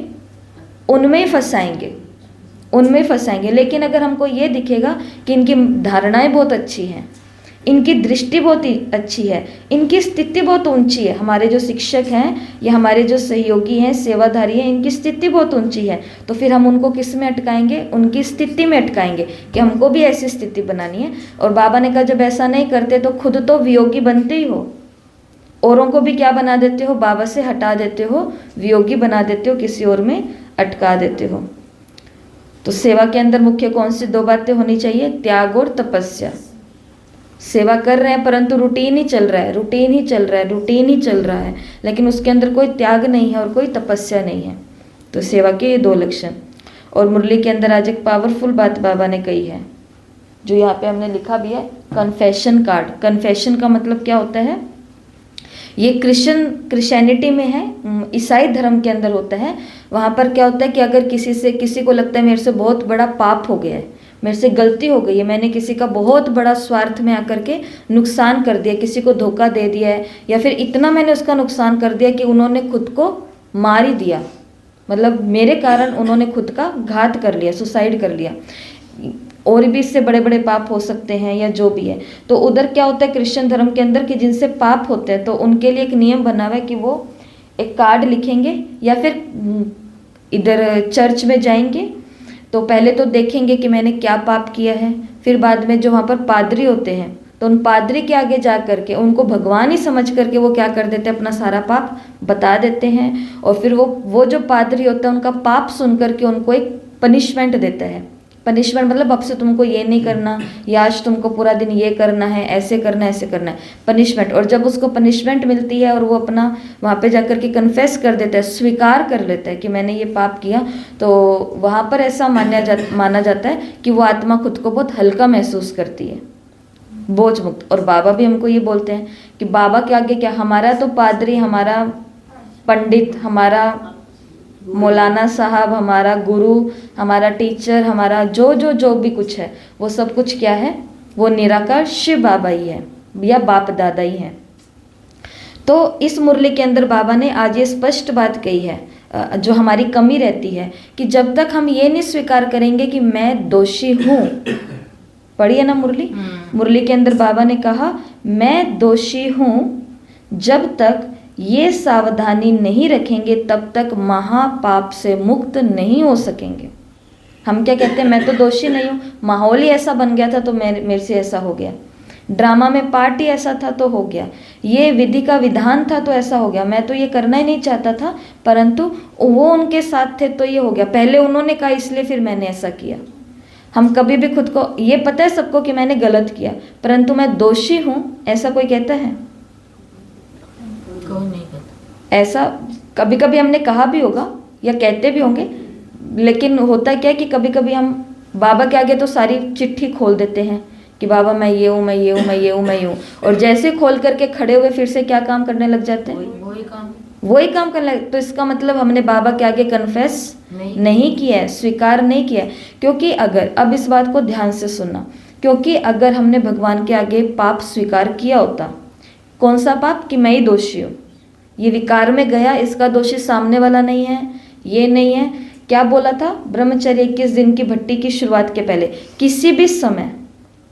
उनमें ही फंसाएंगे, उनमें फंसाएंगे। लेकिन अगर हमको ये दिखेगा कि इनकी धारणाएं बहुत अच्छी हैं, इनकी दृष्टि बहुत ही अच्छी है, इनकी स्थिति बहुत ऊंची है, हमारे जो शिक्षक हैं या हमारे जो सहयोगी हैं, सेवाधारी हैं, इनकी स्थिति बहुत ऊंची है, तो फिर हम उनको किस में अटकाएंगे, उनकी स्थिति में अटकाएंगे कि हमको भी ऐसी स्थिति बनानी है। और बाबा ने कहा जब ऐसा नहीं करते तो खुद तो वियोगी बनते ही हो, औरों को भी क्या बना देते हो, बाबा से हटा देते हो, वियोगी बना देते हो, किसी और में अटका देते हो। तो सेवा के अंदर मुख्य कौन सी 2 बातें होनी चाहिए, त्याग और तपस्या। सेवा कर रहे हैं परंतु रूटीन ही चल रहा है, रूटीन ही चल रहा है, रूटीन ही चल रहा है, लेकिन उसके अंदर कोई त्याग नहीं है और कोई तपस्या नहीं है। तो सेवा के ये 2 लक्षण। और मुरली के अंदर आज एक पावरफुल बात बाबा ने कही है, जो यहाँ पे हमने लिखा भी है, कन्फेशन कार्ड। कन्फेशन का मतलब क्या होता है, ये क्रिश्चियनिटी में है, ईसाई धर्म के अंदर होता है। वहाँ पर क्या होता है कि अगर किसी को लगता है मेरे से बहुत बड़ा पाप हो गया है, मेरे से गलती हो गई है, मैंने किसी का बहुत बड़ा स्वार्थ में आकर के नुकसान कर दिया, किसी को धोखा दे दिया है, या फिर इतना मैंने उसका नुकसान कर दिया कि उन्होंने खुद को मार ही दिया, मतलब मेरे कारण उन्होंने खुद का घात कर लिया, सुसाइड कर लिया, और भी इससे बड़े बड़े पाप हो सकते हैं या जो भी है। तो उधर क्या होता है क्रिश्चियन धर्म के अंदर कि जिनसे पाप होते हैं तो उनके लिए एक नियम बना हुआ है कि वो एक कार्ड लिखेंगे, या फिर इधर चर्च में जाएंगे तो पहले तो देखेंगे कि मैंने क्या पाप किया है, फिर बाद में जो वहाँ पर पादरी होते हैं तो उन पादरी के आगे जा करके उनको भगवान ही समझ करके वो क्या कर देते हैं, अपना सारा पाप बता देते हैं। और फिर वो जो पादरी होता है उनका पाप सुन करके उनको एक पनिशमेंट देता है। पनिशमेंट मतलब अब से तुमको ये नहीं करना, या आज तुमको पूरा दिन ये करना है, ऐसे करना है, ऐसे करना है, पनिशमेंट। और जब उसको पनिशमेंट मिलती है और वो अपना वहाँ पे जाकर के कन्फेस कर देता है, स्वीकार कर लेता है कि मैंने ये पाप किया, तो वहाँ पर ऐसा माना जाता है कि वो आत्मा खुद को बहुत हल्का महसूस करती है, बोझ मुक्त। और बाबा भी हमको ये बोलते हैं कि बाबा के आगे क्या, हमारा तो पादरी, हमारा पंडित, हमारा मौलाना साहब, हमारा गुरु, हमारा टीचर, हमारा जो भी कुछ है वो सब कुछ क्या है, वो निराकार शिव बाबा ही है या बाप दादा ही है। तो इस मुरली के अंदर बाबा ने आज ये स्पष्ट बात कही है, जो हमारी कमी रहती है कि जब तक हम ये नहीं स्वीकार करेंगे कि मैं दोषी हूँ, पढ़िए ना मुरली, मुरली के अंदर बाबा ने कहा मैं दोषी हूँ, जब तक ये सावधानी नहीं रखेंगे तब तक महापाप से मुक्त नहीं हो सकेंगे। हम क्या कहते हैं, मैं तो दोषी नहीं हूँ, माहौल ही ऐसा बन गया था तो मेरे से ऐसा हो गया, ड्रामा में पार्ट ही ऐसा था तो हो गया, ये विधि का विधान था तो ऐसा हो गया, मैं तो ये करना ही नहीं चाहता था परंतु वो उनके साथ थे तो ये हो गया, पहले उन्होंने कहा इसलिए फिर मैंने ऐसा किया। हम कभी भी खुद को, ये पता है सबको कि मैंने गलत किया परंतु मैं दोषी हूँ, ऐसा कोई कहता है? कोई नहीं कहता। ऐसा कभी कभी हमने कहा भी होगा या कहते भी होंगे, लेकिन होता क्या है कि कभी कभी हम बाबा के आगे तो सारी चिट्ठी खोल देते हैं कि बाबा मैं ये हूँ, मैं ये हूँ, मैं ये हूँ, मैं ये हूँ, और जैसे खोल करके खड़े हुए फिर से क्या काम करने लग जाते हैं, वही काम करने लगे। तो इसका मतलब हमने बाबा के आगे कन्फेस नहीं किया है, स्वीकार नहीं किया है। क्योंकि अगर, अब इस बात को ध्यान से सुनना, क्योंकि अगर हमने भगवान के आगे पाप स्वीकार किया होता, कौन सा पाप, कि मैं ही दोषी हूँ, ये विकार में गया, इसका दोषी सामने वाला नहीं है, ये नहीं है। क्या बोला था ब्रह्मचर्य 21 दिन की भट्टी की शुरुआत के पहले, किसी भी समय,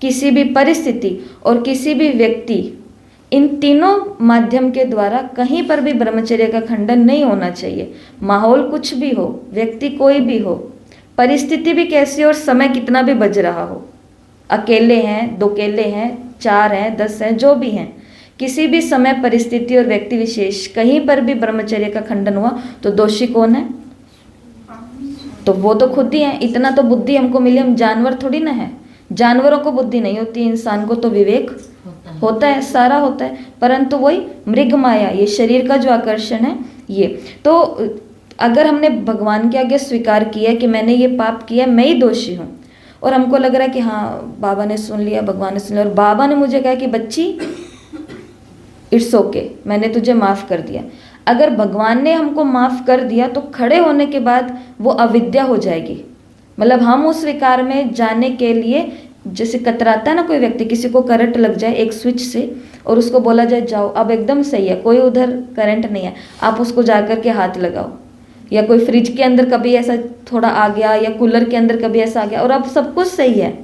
किसी भी परिस्थिति और किसी भी व्यक्ति, इन तीनों माध्यम के द्वारा कहीं पर भी ब्रह्मचर्य का खंडन नहीं होना चाहिए। माहौल कुछ भी हो, व्यक्ति कोई भी हो, परिस्थिति भी कैसी और समय कितना भी बज रहा हो, अकेले हैं, 2 अकेले हैं, 4 हैं, 10 हैं, जो भी हैं, किसी भी समय परिस्थिति और व्यक्ति विशेष कहीं पर भी ब्रह्मचर्य का खंडन हुआ तो दोषी कौन है? तो वो तो खुद ही है। इतना तो बुद्धि हमको मिली, हम जानवर थोड़ी ना है, जानवरों को बुद्धि नहीं होती, इंसान को तो विवेक होता है, सारा होता है, परंतु वही मृग माया, ये शरीर का जो आकर्षण है ये। तो अगर हमने भगवान के आगे स्वीकार किया कि मैंने ये पाप किया, मैं ही दोषी हूँ, और हमको लग रहा है कि हाँ बाबा ने सुन लिया, भगवान ने सुन लिया, और बाबा ने मुझे कहा कि बच्ची इट्स ओके, मैंने तुझे माफ़ कर दिया। अगर भगवान ने हमको माफ़ कर दिया तो खड़े होने के बाद वो अविद्या हो जाएगी, मतलब हम उस विकार में जाने के लिए जैसे कतराता है ना कोई व्यक्ति, किसी को करंट लग जाए एक स्विच से और उसको बोला जाए जाओ, अब एकदम सही है, कोई उधर करंट नहीं है, आप उसको जा कर के हाथ लगाओ। या कोई फ्रिज के अंदर कभी ऐसा थोड़ा आ गया, या कूलर के अंदर कभी ऐसा आ गया, और अब सब कुछ सही है,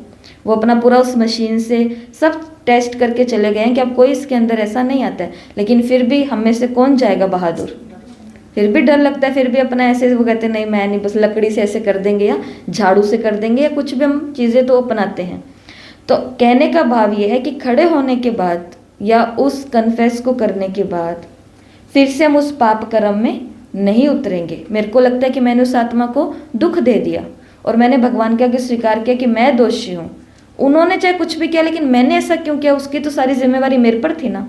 वो अपना पूरा उस मशीन से सब टेस्ट करके चले गए हैं कि अब कोई इसके अंदर ऐसा नहीं आता है, लेकिन फिर भी हम में से कौन जाएगा बहादुर, फिर भी डर लगता है, फिर भी अपना ऐसे वो कहते हैं नहीं मैं नहीं, बस लकड़ी से ऐसे कर देंगे या झाड़ू से कर देंगे, या कुछ भी हम चीज़ें तो अपनाते हैं। तो कहने का भाव ये है कि खड़े होने के बाद या उस कन्फेस को करने के बाद फिर से हम उस पाप कर्म में नहीं उतरेंगे। मेरे को लगता है कि मैंने उस आत्मा को दुख दे दिया और मैंने भगवान के आगे स्वीकार किया कि मैं दोषी हूँ, उन्होंने चाहे कुछ भी किया लेकिन मैंने ऐसा क्यों किया, उसकी तो सारी जिम्मेवारी मेरे पर थी ना,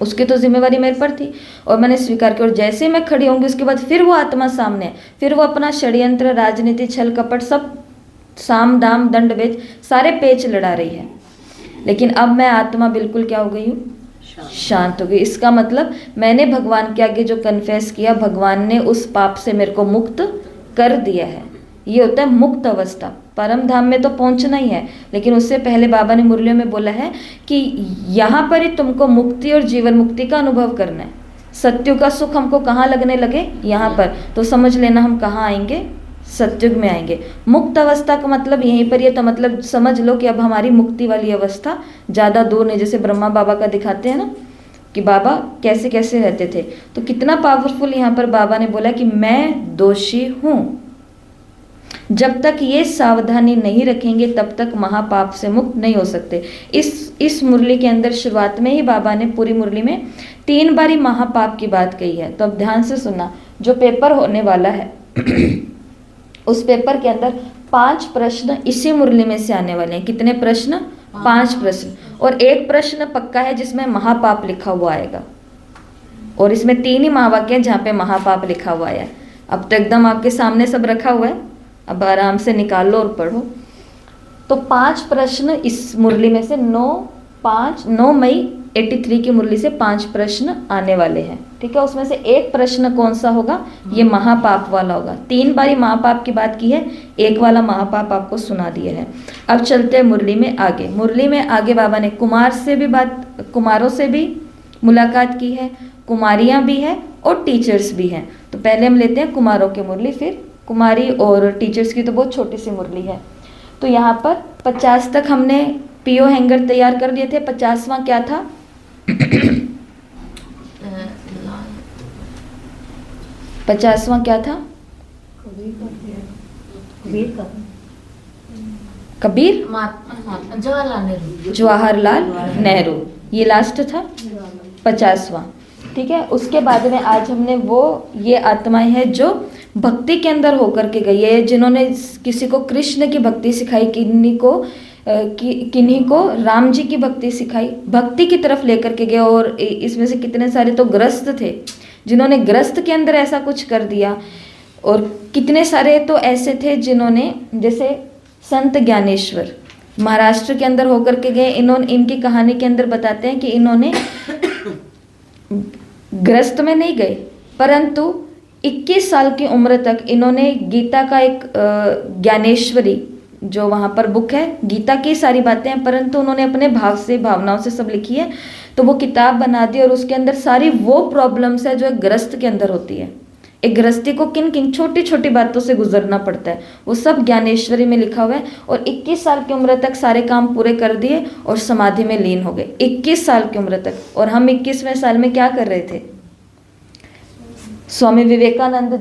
उसकी तो जिम्मेवारी मेरे पर थी, और मैंने स्वीकार किया। और जैसे ही मैं खड़ी होंगी उसके बाद फिर वो आत्मा सामने है, फिर वो अपना षड्यंत्र, राजनीति, छल कपट, सब साम दाम दंड भेद सारे पेच लड़ा रही है, लेकिन अब मैं आत्मा बिल्कुल क्या हो गई हूँ, शांत हो गई। इसका मतलब मैंने भगवान के आगे जो कन्फेस किया, भगवान ने उस पाप से मेरे को मुक्त कर दिया है। ये होता है मुक्त अवस्था। परम धाम में तो पहुंचना ही है, लेकिन उससे पहले बाबा ने मुरलियों में बोला है कि यहाँ पर ही तुमको मुक्ति और जीवन मुक्ति का अनुभव करना है। सत्युग का सुख हमको कहाँ लगने लगे, यहाँ पर, तो समझ लेना हम कहाँ आएंगे, सत्युग में आएंगे। मुक्त अवस्था का मतलब यहीं पर, ये तो मतलब समझ लो कि अब हमारी मुक्ति वाली अवस्था ज़्यादा दूर नहीं। जैसे ब्रह्मा बाबा का दिखाते हैं ना कि बाबा कैसे कैसे रहते थे, तो कितना पावरफुल यहाँ पर बाबा ने बोला कि मैं दोषी हूँ। जब तक ये सावधानी नहीं रखेंगे तब तक महापाप से मुक्त नहीं हो सकते। इस मुरली के अंदर शुरुआत में ही बाबा ने पूरी मुरली में 3 बारी महापाप की बात कही है। तो अब ध्यान से सुनना, जो पेपर होने वाला है उस पेपर के अंदर 5 प्रश्न इसी मुरली में से आने वाले हैं। कितने प्रश्न? 5 प्रश्न, और 1 प्रश्न पक्का है जिसमें महापाप लिखा हुआ आएगा, और इसमें 3 ही महावाक्य हैं जहाँ पे महापाप लिखा हुआ है। अब तो एकदम आपके सामने सब रखा हुआ है, अब आराम से निकाल लो और पढ़ो। तो 5 प्रश्न इस मुरली में से 9 मई 83 की मुरली से 5 प्रश्न आने वाले हैं, ठीक है। उसमें से 1 प्रश्न कौन सा होगा, ये महापाप वाला होगा। 3 बारी महापाप की बात की है, 1 वाला महापाप आपको सुना दिया है। अब चलते हैं मुरली में आगे। मुरली में आगे बाबा ने कुमारों से भी मुलाकात की है, कुमारियाँ भी हैं और टीचर्स भी हैं। तो पहले हम लेते हैं कुमारों की मुरली, फिर कुमारी और टीचर्स की तो बहुत छोटी सी मुरली है। तो यहाँ पर 50 तक हमने पीओ हैंगर तैयार कर लिए थे। 50वां क्या था? 50वां क्या था? कबीर जवाहरलाल नेहरू, ये लास्ट था 50वां, ठीक है। उसके बाद में आज हमने ये आत्माएं हैं जो भक्ति के अंदर होकर के गई है, जिन्होंने किसी को कृष्ण की भक्ति सिखाई, किन्हीं को राम जी की भक्ति सिखाई, भक्ति की तरफ लेकर के गए। और इसमें से कितने सारे तो ग्रस्त थे जिन्होंने ग्रस्त के अंदर ऐसा कुछ कर दिया, और कितने सारे तो ऐसे थे जिन्होंने, जैसे संत ज्ञानेश्वर महाराष्ट्र के अंदर होकर के गए। इनकी कहानी के अंदर बताते हैं कि इन्होंने ग्रस्त में नहीं गए, परंतु 21 साल की उम्र तक इन्होंने गीता का एक ज्ञानेश्वरी जो वहाँ पर बुक है, गीता की सारी बातें हैं, परंतु उन्होंने अपने भाव से, भावनाओं से सब लिखी है। तो वो किताब बना दी और उसके अंदर सारी वो प्रॉब्लम्स है जो एक ग्रस्त के अंदर होती है। एक गृहस्थी को किन किन छोटी छोटी बातों से गुजरना पड़ता है, वो सब ज्ञानेश्वरी में लिखा हुआ है। और 21 साल की उम्र तक सारे काम पूरे कर दिए और समाधि में लीन हो गए, 21 साल की उम्र तक। और हम 21वें साल में क्या कर रहे थे? स्वामी विवेकानंद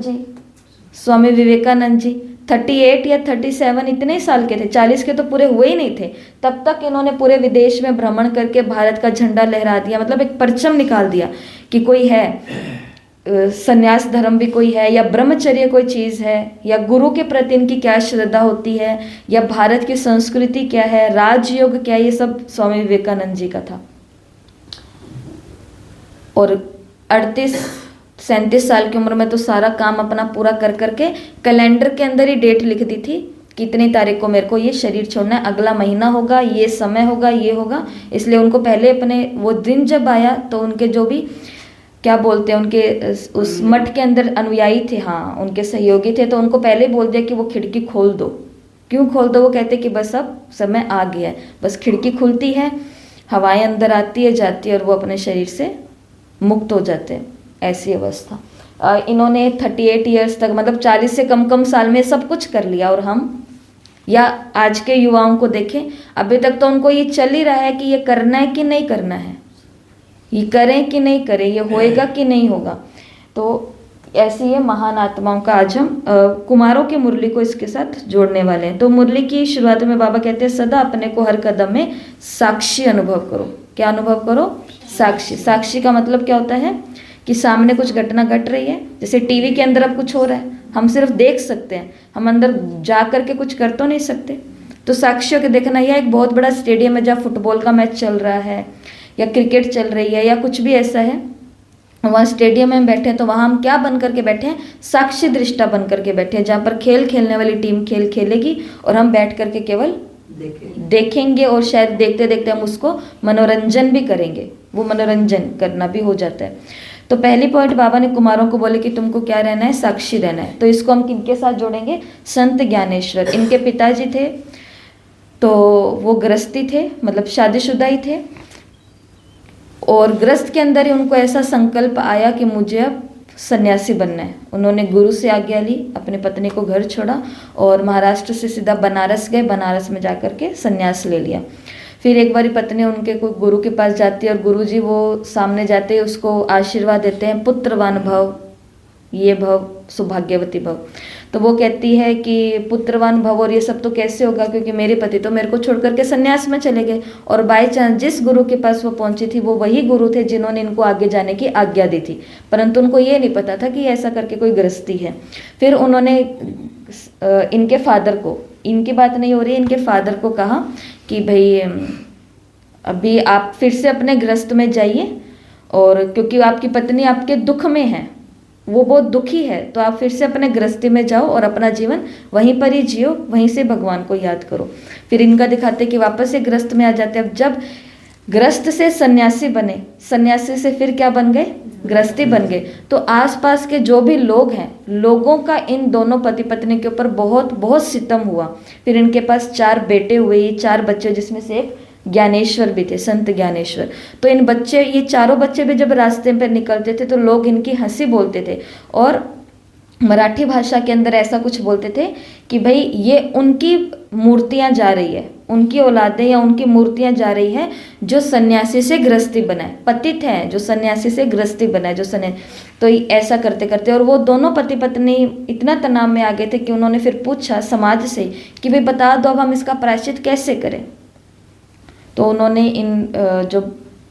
जी 38 या 37 इतने ही साल के थे, 40 के तो पूरे हुए ही नहीं थे, तब तक इन्होंने पूरे विदेश में भ्रमण करके भारत का झंडा लहरा दिया, मतलब एक परचम निकाल दिया कि कोई है, संन्यास धर्म भी कोई है, या ब्रह्मचर्य कोई चीज़ है, या गुरु के प्रति इनकी क्या श्रद्धा होती है, या भारत की संस्कृति क्या है, राजयोग क्या है, ये सब स्वामी विवेकानंद जी का था। और 37 साल की उम्र में तो सारा काम अपना पूरा कर करके कैलेंडर के अंदर ही डेट लिख दी थी, कितनी तारीख को मेरे को ये शरीर छोड़ना है, अगला महीना होगा, ये समय होगा, ये होगा। इसलिए उनको पहले अपने वो दिन जब आया तो उनके जो भी क्या बोलते हैं, उनके उस मठ के अंदर अनुयायी थे, हाँ उनके सहयोगी थे, तो उनको पहले बोल दिया कि वो खिड़की खोल दो, क्यों खोल दो? वो कहते कि बस अब समय आ गया है, बस खिड़की खुलती है, हवाएं अंदर आती है जाती है और वो अपने शरीर से मुक्त हो जाते हैं, ऐसी अवस्था। इन्होंने 38 ईयर्स तक, मतलब 40 से कम कम साल में सब कुछ कर लिया। और हम या आज के युवाओं को देखें, अभी तक तो उनको ये चल ही रहा है कि ये करना है कि नहीं करना है, ये करें कि नहीं करें, ये होएगा कि नहीं होगा। तो ऐसी है महान आत्माओं का आज हम कुमारों की मुरली को इसके साथ जोड़ने वाले हैं। तो मुरली की शुरुआत में बाबा कहते हैं सदा अपने को हर कदम में साक्षी अनुभव करो। क्या अनुभव करो? साक्षी। साक्षी का मतलब क्या होता है कि सामने कुछ घटना घट रही है, जैसे टीवी के अंदर अब कुछ हो रहा है, हम सिर्फ देख सकते हैं, हम अंदर जा करके कुछ कर तो नहीं सकते। तो साक्षियों के देखना, यह एक बहुत बड़ा स्टेडियम है जहाँ फुटबॉल का मैच चल रहा है या क्रिकेट चल रही है या कुछ भी ऐसा है, वहाँ स्टेडियम में बैठे हैं, तो वहाँ हम क्या बन करके बैठे हैं? साक्षी दृष्टा बन करके बैठे हैं, जहाँ पर खेल खेलने वाली टीम खेल खेलेगी और हम बैठ करके केवल देखेंगे और शायद देखते देखते हम उसको मनोरंजन भी करेंगे, वो मनोरंजन करना भी हो जाता है। तो पहली पॉइंट बाबा ने कुमारों को बोले कि तुमको क्या रहना है? साक्षी रहना है। तो इसको हम किनके साथ जोड़ेंगे? संत ज्ञानेश्वर। इनके पिताजी थे तो वो गृहस्थी थे, मतलब शादीशुदा ही थे, और गृहस्थ के अंदर ही उनको ऐसा संकल्प आया कि मुझे अब सन्यासी बनना है। उन्होंने गुरु से आज्ञा ली, अपनी पत्नी को घर छोड़ा और महाराष्ट्र से सीधा बनारस गए, बनारस में जाकर के सन्यास ले लिया। फिर एक बारी पत्नी उनके कोई गुरु के पास जाती है और गुरुजी वो सामने जाते ही उसको आशीर्वाद देते हैं, पुत्रवान भव, ये भव सौभाग्यवती भव। तो वो कहती है कि पुत्रवान भव, और ये सब तो कैसे होगा, क्योंकि मेरे पति तो मेरे को छोड़ करके सन्यास में चले गए। और बाय चांस जिस गुरु के पास वो पहुंची थी वो वही गुरु थे जिन्होंने इनको आगे जाने की आज्ञा दी थी, परंतु उनको ये नहीं पता था कि ऐसा करके कोई गृहस्थी है। फिर उन्होंने इनके फादर को, इनकी बात नहीं हो रही है, इनके फादर को कहा कि भाई अभी आप फिर से अपने गृहस्थ में जाइए, और क्योंकि आपकी पत्नी आपके दुख में है, वो बहुत दुखी है, तो आप फिर से अपने गृहस्थी में जाओ और अपना जीवन वहीं पर ही जियो, वहीं से भगवान को याद करो। फिर इनका दिखाते कि वापस से गृहस्थ में आ जाते। अब जब गृहस्थ से सन्यासी बने, सन्यासी से फिर क्या बन गए? गृहस्थी बन गए। तो आसपास के जो भी लोग हैं, लोगों का इन दोनों पति पत्नी के ऊपर बहुत बहुत सितम हुआ। फिर इनके पास 4 बेटे हुए, 4 बच्चे, जिसमें से एक ज्ञानेश्वर भी थे, संत ज्ञानेश्वर। तो इन बच्चे, ये चारों बच्चे भी जब रास्ते पर निकलते थे तो लोग इनकी हंसी बोलते थे, और मराठी भाषा के अंदर ऐसा कुछ बोलते थे कि भाई ये उनकी मूर्तियां जा रही है, उनकी औलादें या उनकी मूर्तियां जा रही है जो सन्यासी से गृहस्थी बनाए, पतित हैं जो सन्यासी से गृहस्थी बनाए, जो तो ऐसा करते करते, और वो दोनों पति पत्नी इतना तनाव में आ गए थे कि उन्होंने फिर पूछा समाज से कि भाई बता दो अब हम इसका प्रायश्चित कैसे करें। तो उन्होंने जो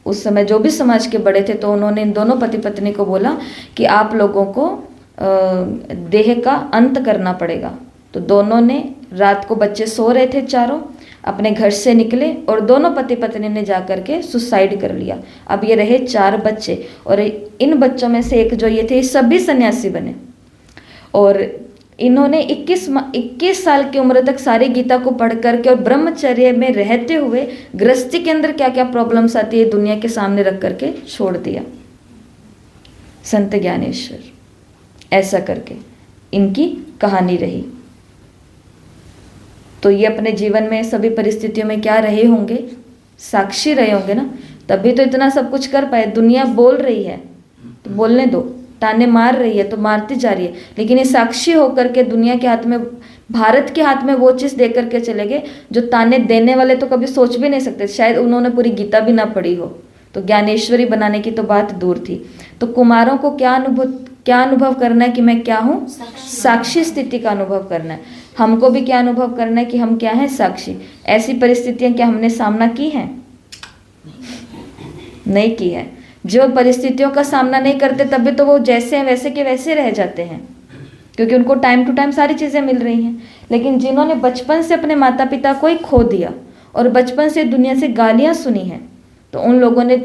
उस समय जो भी समाज के बड़े थे, तो उन्होंने इन दोनों पति पत्नी को बोला कि आप लोगों को देह का अंत करना पड़ेगा। तो दोनों ने रात को, बच्चे सो रहे थे चारों, अपने घर से निकले और दोनों पति पत्नी ने जाकर के सुसाइड कर लिया। अब ये रहे 4 बच्चे, और इन बच्चों में से एक जो ये थे, सभी सन्यासी बने। और इन्होंने 21 साल की उम्र तक सारी गीता को पढ़ करके और ब्रह्मचर्य में रहते हुए गृहस्थी के अंदर क्या क्या प्रॉब्लम्स आती है दुनिया के सामने रख करके छोड़ दिया। संत ज्ञानेश्वर ऐसा करके इनकी कहानी रही। तो ये अपने जीवन में सभी परिस्थितियों में क्या रहे होंगे? साक्षी रहे होंगे ना, तभी तो इतना सब कुछ कर पाए। दुनिया बोल रही है तो बोलने दो, ताने मार रही है तो मारती जा रही है, लेकिन ये साक्षी होकर के दुनिया के हाथ में, भारत के हाथ में वो चीज़ दे करके चले गए जो ताने देने वाले तो कभी सोच भी नहीं सकते, शायद उन्होंने पूरी गीता भी ना पढ़ी हो। तो ज्ञानेश्वरी बनाने की तो बात दूर थी। तो कुमारों को क्या अनुभव करना है कि मैं क्या हूँ? साक्षी स्थिति का अनुभव करना है। हमको भी क्या अनुभव करना है कि हम क्या हैं? साक्षी। ऐसी परिस्थितियां क्या हमने सामना की हैं? नहीं की है। जो परिस्थितियों का सामना नहीं करते तभी तो वो जैसे हैं वैसे के वैसे रह जाते हैं, क्योंकि उनको टाइम टू टाइम सारी चीज़ें मिल रही हैं। लेकिन जिन्होंने बचपन से अपने माता पिता को ही खो दिया और बचपन से दुनिया से गालियाँ सुनी हैं, तो उन लोगों ने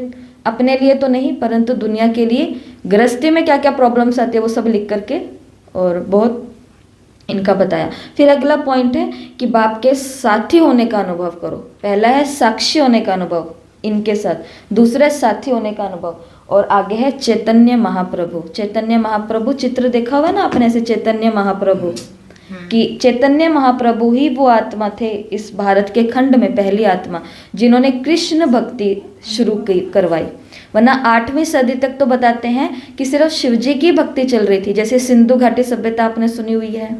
अपने लिए तो नहीं परंतु दुनिया के लिए गृहस्थी में क्या क्या प्रॉब्लम्स आती है वो सब लिख करके और बहुत इनका बताया। फिर अगला पॉइंट है कि बाप के साथी होने का अनुभव करो। पहला है साक्षी होने का अनुभव इनके साथ, दूसरा साथी होने का अनुभव, और आगे है चैतन्य महाप्रभु। चैतन्य महाप्रभु चित्र देखा हुआ ना आपने, ऐसे चैतन्य महाप्रभु, कि चैतन्य महाप्रभु ही वो आत्मा थे इस भारत के खंड में, पहली आत्मा जिन्होंने कृष्ण भक्ति शुरू करवाई। वरना 8वीं सदी तक तो बताते हैं कि सिर्फ शिव जी की भक्ति चल रही थी। जैसे सिंधु घाटी सभ्यता आपने सुनी हुई है,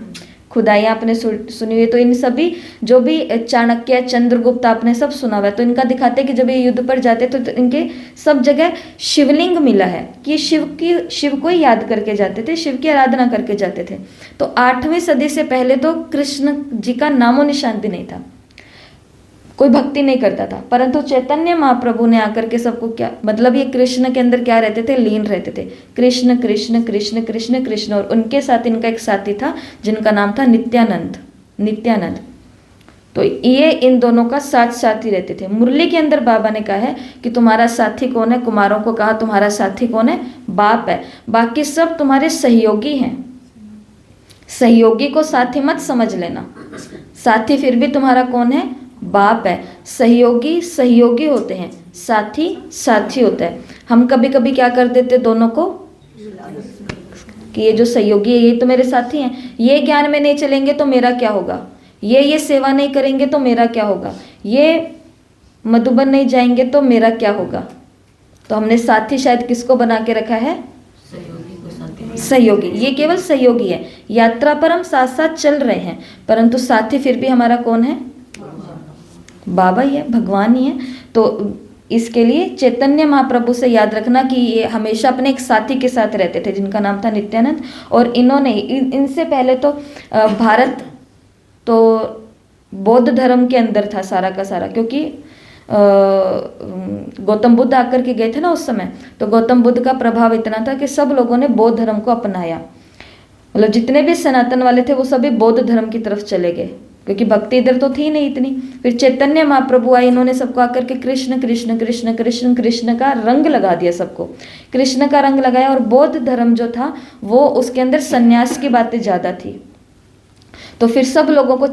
खुदाइयाँ आपने सुनी हुई है, तो इन सभी जो भी चाणक्य, चंद्रगुप्त आपने सब सुना हुआ है। तो इनका दिखाते हैं कि जब ये युद्ध पर जाते तो इनके सब जगह शिवलिंग मिला है कि शिव को ही याद करके जाते थे, शिव की आराधना करके जाते थे। तो 8वीं सदी से पहले तो कृष्ण जी का नामो निशान भी नहीं था, कोई भक्ति नहीं करता था। परंतु चैतन्य महाप्रभु ने आकर के सबको क्या मतलब ये कृष्ण के अंदर क्या रहते थे, लीन रहते थे। कृष्ण कृष्ण कृष्ण कृष्ण कृष्ण। और उनके साथ इनका एक साथी था जिनका नाम था नित्यानंद। तो ये इन दोनों का साथ साथ ही रहते थे। मुरली के अंदर बाबा ने कहा है कि तुम्हारा साथी कौन है। कुमारों को कहा तुम्हारा साथी कौन है, बाप है, बाकी सब तुम्हारे सहयोगी हैं। सहयोगी को साथी मत समझ लेना, साथी फिर भी तुम्हारा कौन है, बाप है। सहयोगी होते हैं, साथी होता है। हम कभी कभी क्या कर देते दोनों को कि ये जो सहयोगी है ये तो मेरे साथी हैं, ये ज्ञान में नहीं चलेंगे तो मेरा क्या होगा, ये सेवा नहीं करेंगे तो मेरा क्या होगा, ये मधुबन नहीं जाएंगे तो मेरा क्या होगा। तो हमने साथी शायद किसको बना के रखा है, सहयोगी। ये केवल सहयोगी है, यात्रा पर हम साथ साथ चल रहे हैं, परंतु साथी फिर भी हमारा कौन है, बाबा ही है, भगवान ही है। तो इसके लिए चैतन्य महाप्रभु से याद रखना कि ये हमेशा अपने एक साथी के साथ रहते थे जिनका नाम था नित्यानंद। और इन्होंने इनसे पहले तो भारत तो बौद्ध धर्म के अंदर था सारा का सारा, क्योंकि गौतम बुद्ध आकर के गए थे ना उस समय। तो गौतम बुद्ध का प्रभाव इतना था कि सब लोगों ने बौद्ध धर्म को अपनाया, मतलब जितने भी सनातन वाले थे वो सभी बौद्ध धर्म की तरफ चले गए, क्योंकि भक्ति इधर तो थी नहीं इतनी। फिर चैतन्य महाप्रभु आए, इन्होंने सबको आकर के कृष्ण कृष्ण कृष्ण कृष्ण कृष्ण का रंग लगा दिया, सबको कृष्ण का रंग लगाया। और बौद्ध धर्म जो था वो उसके अंदर संन्यास की बातें ज़्यादा थी। तो फिर सब लोगों को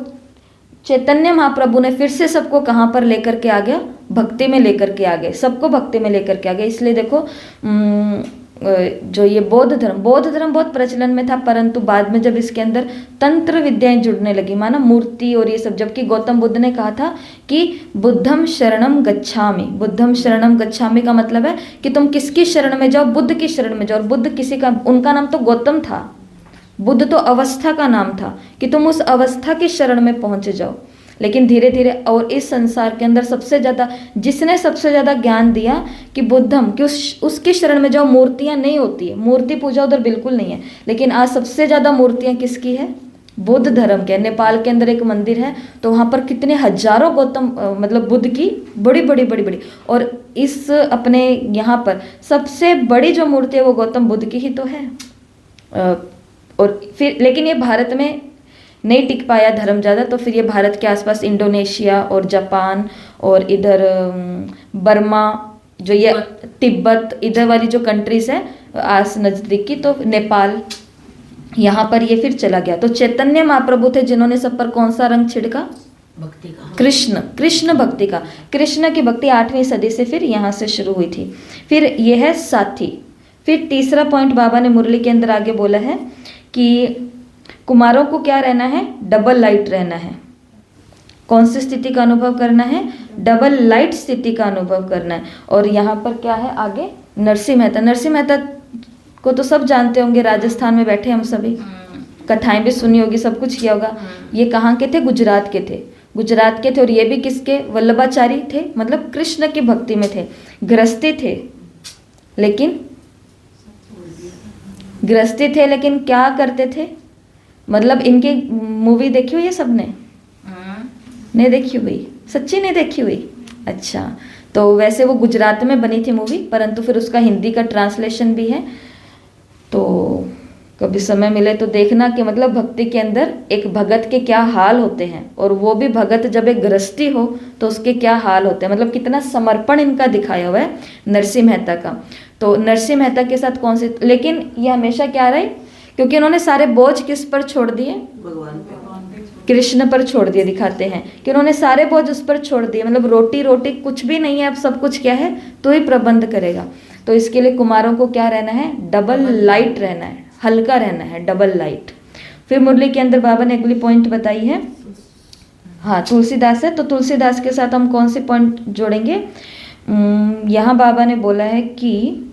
चैतन्य महाप्रभु ने फिर से सबको कहाँ पर लेकर के आ गया, भक्ति में लेकर के आ गए, सबको भक्ति में लेकर के आ गए। इसलिए देखो जो ये बौद्ध धर्म बहुत प्रचलन में था, परंतु बाद में जब इसके अंदर तंत्र विद्याएं जुड़ने लगी, माना मूर्ति और ये सब, जबकि गौतम बुद्ध ने कहा था कि बुद्धम शरणम गच्छामि। बुद्धम शरणम गच्छामि का मतलब है कि तुम किसकी शरण में जाओ, बुद्ध की शरण में जाओ। और बुद्ध किसी का, उनका नाम तो गौतम था, बुद्ध तो अवस्था का नाम था कि तुम उस अवस्था की शरण में पहुंचे जाओ। लेकिन धीरे धीरे और इस संसार के अंदर सबसे ज़्यादा जिसने सबसे ज़्यादा ज्ञान दिया कि बुद्धम कि उसकी शरण में जाओ, मूर्तियाँ नहीं होती है, मूर्ति पूजा उधर बिल्कुल नहीं है। लेकिन आज सबसे ज़्यादा मूर्तियाँ किसकी है, बुद्ध धर्म के। नेपाल के अंदर एक मंदिर है तो वहाँ पर कितने हजारों गौतम मतलब बुद्ध की बड़ी। और इस अपने यहाँ पर सबसे बड़ी जो मूर्ति है वो गौतम बुद्ध की ही तो है। और फिर लेकिन ये भारत में नहीं टिक पाया धर्म ज़्यादा, तो फिर ये भारत के आसपास इंडोनेशिया और जापान और इधर बर्मा, जो ये तिब्बत, इधर वाली जो कंट्रीज़ है आस नज़दीक की, तो नेपाल, यहाँ पर ये फिर चला गया। तो चैतन्य महाप्रभु थे जिन्होंने सब पर कौन सा रंग छिड़का, भक्ति का, कृष्ण भक्ति का। कृष्ण की भक्ति 8वीं सदी से फिर यहाँ से शुरू हुई थी। फिर ये है साथी। फिर तीसरा पॉइंट बाबा ने मुरली के अंदर आगे बोला है कि कुमारों को क्या रहना है, डबल लाइट रहना है। कौन सी स्थिति का अनुभव करना है, डबल लाइट स्थिति का अनुभव करना है। और यहाँ पर क्या है आगे, नरसिंह मेहता को तो सब जानते होंगे, राजस्थान में बैठे हम सभी, कथाएं भी सुनी होगी, सब कुछ किया होगा। ये कहाँ के थे, गुजरात के थे। और ये भी किसके, वल्लभाचारी थे, मतलब कृष्ण की भक्ति में थे, गृहस्थी थे। लेकिन क्या करते थे, मतलब इनकी मूवी देखी हुई है सबने, नहीं देखी हुई, सच्ची नहीं देखी हुई, अच्छा। तो वैसे वो गुजरात में बनी थी मूवी, परंतु फिर उसका हिंदी का ट्रांसलेशन भी है, तो कभी समय मिले तो देखना कि मतलब भक्ति के अंदर एक भगत के क्या हाल होते हैं, और वो भी भगत जब एक गृहस्थी हो तो उसके क्या हाल होते हैं, मतलब कितना समर्पण इनका दिखाया हुआ है नरसिंह मेहता का। तो नरसिंह मेहता के साथ कौन से, लेकिन ये हमेशा क्या रहे, क्योंकि उन्होंने सारे बोझ किस पर छोड़ दिए, भगवान पे, कृष्ण पर छोड़ दिए। दिखाते हैं कि उन्होंने सारे बोझ उस पर छोड़ दिए, मतलब रोटी कुछ भी नहीं है, अब सब कुछ क्या है, तो ही प्रबंध करेगा। तो इसके लिए कुमारों को क्या रहना है, डबल लाइट रहना है, हल्का रहना है, डबल लाइट। फिर मुरली के अंदर बाबा ने अगली पॉइंट बताई है, हाँ तुलसीदास है, तो तुलसीदास के साथ हम कौन से पॉइंट जोड़ेंगे। यहाँ बाबा ने बोला है कि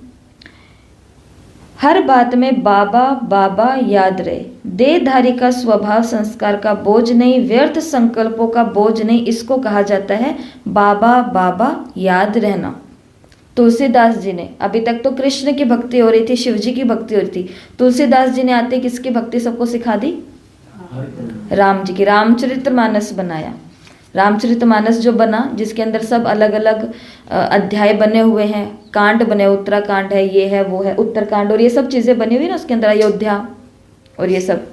हर बात में बाबा बाबा याद रहे, देहधारी का स्वभाव संस्कार का बोझ नहीं, व्यर्थ संकल्पों का बोझ नहीं, इसको कहा जाता है बाबा बाबा याद रहना। तुलसीदास जी ने, अभी तक तो कृष्ण की भक्ति हो रही थी, शिव जी की भक्ति हो रही थी, तुलसीदास जी ने आते किसकी भक्ति सबको सिखा दी, राम जी की। रामचरितमानस बनाया, रामचरितमानस जो बना, जिसके अंदर सब अलग अलग अध्याय बने हुए हैं, कांड बने, उत्तराकांड है, ये है वो है, उत्तरकांड और ये सब चीज़ें बनी हुई ना उसके अंदर, अयोध्या और ये सब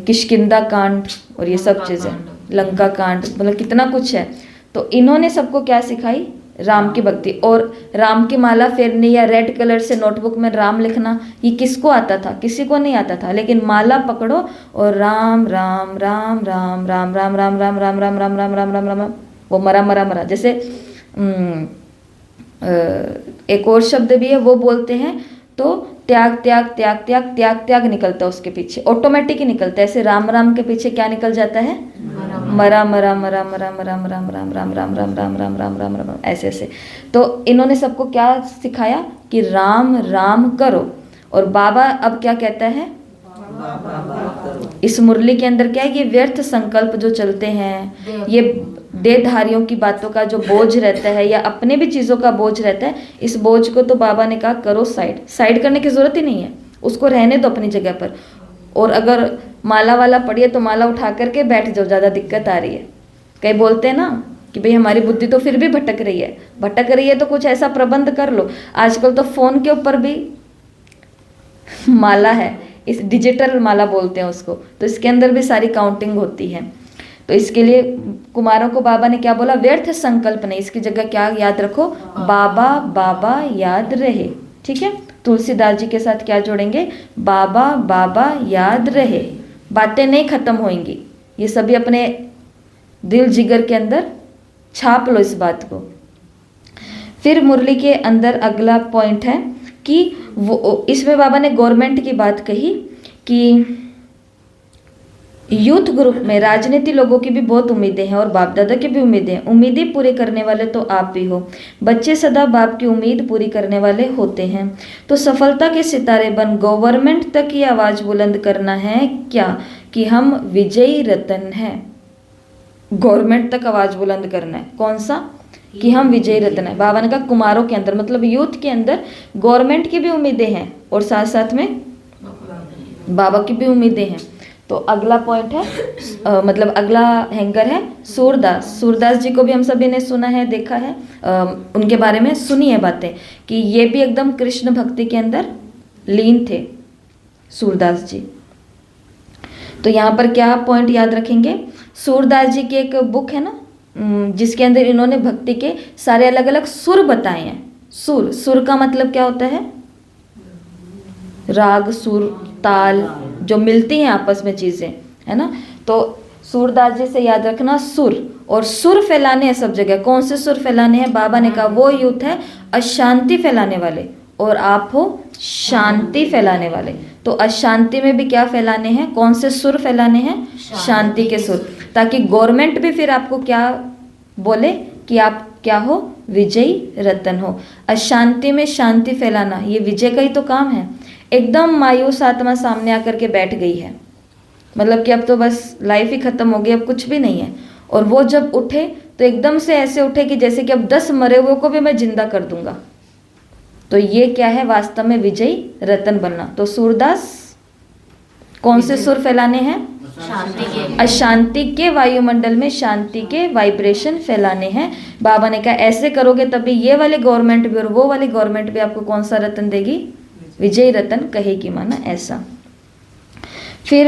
किष्किंधा कांड और ये सब चीज़ें, लंका कांड, मतलब कितना कुछ है। तो इन्होंने सबको क्या सिखाई, राम की भक्ति। और राम की माला फेरनी या रेड कलर से नोटबुक में राम लिखना, ये किसको आता था, किसी को नहीं आता था, लेकिन माला पकड़ो और राम राम राम राम राम राम राम राम राम राम राम राम राम राम राम, वो मरा मरा मरा, जैसे एक और शब्द भी है वो बोलते हैं तो त्याग त्याग त्याग त्याग त्याग त्याग निकलता है उसके पीछे, ऑटोमेटिक ही निकलता है। ऐसे राम राम के पीछे क्या निकल जाता है, मरा मरा मरा मरा मरा मरा राम राम राम राम राम राम राम राम राम राम, ऐसे ऐसे। तो इन्होंने सबको क्या सिखाया कि राम राम करो। और बाबा अब क्या कहता है, इस मुरली के अंदर क्या है, ये व्यर्थ संकल्प जो चलते हैं, ये देहधारियों की बातों का जो बोझ रहता है या अपने भी चीज़ों का बोझ रहता है, इस बोझ को तो बाबा ने कहा करो साइड, साइड करने की ज़रूरत ही नहीं है, उसको रहने दो अपनी जगह पर। और अगर माला वाला पड़ी है तो माला उठा करके बैठ जाओ, ज़्यादा दिक्कत आ रही है। कई बोलते हैं ना कि भाई हमारी बुद्धि तो फिर भी भटक रही है, भटक रही है तो कुछ ऐसा प्रबंध कर लो। आजकल तो फ़ोन के ऊपर भी माला है, इस डिजिटल माला बोलते हैं उसको, तो इसके अंदर भी सारी काउंटिंग होती है। तो इसके लिए कुमारों को बाबा ने क्या बोला, व्यर्थ संकल्प नहीं, इसकी जगह क्या याद रखो, बाबा बाबा याद रहे। ठीक है, तुलसीदास जी के साथ क्या जोड़ेंगे, बाबा बाबा याद रहे। बातें नहीं खत्म होंगी, ये सभी अपने दिल जिगर के अंदर छाप लो इस बात को। फिर मुरली के अंदर अगला पॉइंट है कि वो, इसमें बाबा ने गवर्नमेंट की बात कही कि यूथ ग्रुप में राजनीति लोगों की भी बहुत उम्मीदें हैं और बाप दादा की भी उम्मीदें हैं। उम्मीदें पूरी करने वाले तो आप भी हो, बच्चे सदा बाप की उम्मीद पूरी करने वाले होते हैं। तो सफलता के सितारे बन गवर्नमेंट तक ये आवाज़ बुलंद करना है क्या कि हम विजयी रतन हैं। गवर्नमेंट तक आवाज़ बुलंद करना है, कौन सा, कि हम विजयी रतन है। बाबा ने कहा कुमारों के अंदर, मतलब यूथ के अंदर गवर्नमेंट की भी उम्मीदें हैं और साथ साथ में बाबा की भी उम्मीदें हैं। तो अगला पॉइंट है मतलब अगला हैंगर है सूरदास। सूरदास जी को भी हम सभी ने सुना है, देखा है, उनके बारे में सुनी है बातें कि ये भी एकदम कृष्ण भक्ति के अंदर लीन थे सूरदास जी। तो यहाँ पर क्या पॉइंट याद रखेंगे, सूरदास जी की एक बुक है ना जिसके अंदर इन्होंने भक्ति के सारे अलग अलग सुर बताए हैं। सुर, सुर का मतलब क्या होता है, राग सुर ताल जो मिलती हैं आपस में चीज़ें, है ना। तो सूरदास जी से याद रखना सुर, और सुर फैलाने हैं सब जगह। कौन से सुर फैलाने हैं, बाबा ने कहा वो यूथ है अशांति फैलाने वाले और आप हो शांति फैलाने वाले। तो अशांति में भी क्या फैलाने हैं, कौन से सुर फैलाने हैं, शांति के सुर, ताकि गवर्नमेंट भी फिर आपको क्या बोले कि आप क्या हो, विजयी रतन हो। अशांति में शांति फैलाना ये विजय का ही तो काम है। एकदम मायूस आत्मा सामने आकर के बैठ गई है, मतलब कि अब तो बस लाइफ ही खत्म हो गई, अब कुछ भी नहीं है। और वो जब उठे तो एकदम से ऐसे उठे कि जैसे कि अब 10 मरे हुए को भी मैं जिंदा कर दूंगा। तो ये क्या है, वास्तव में विजयी रतन बनना। तो सूरदास कौन से सुर फैलाने हैं, शांति के, अशांति के वायुमंडल में शांति के वाइब्रेशन फैलाने हैं। बाबा ने कहा ऐसे करोगे तभी ये वाली गवर्नमेंट भी और वो वाली गवर्नमेंट भी आपको कौन सा रतन देगी, विजयी रतन कहेगी, माना ऐसा। फिर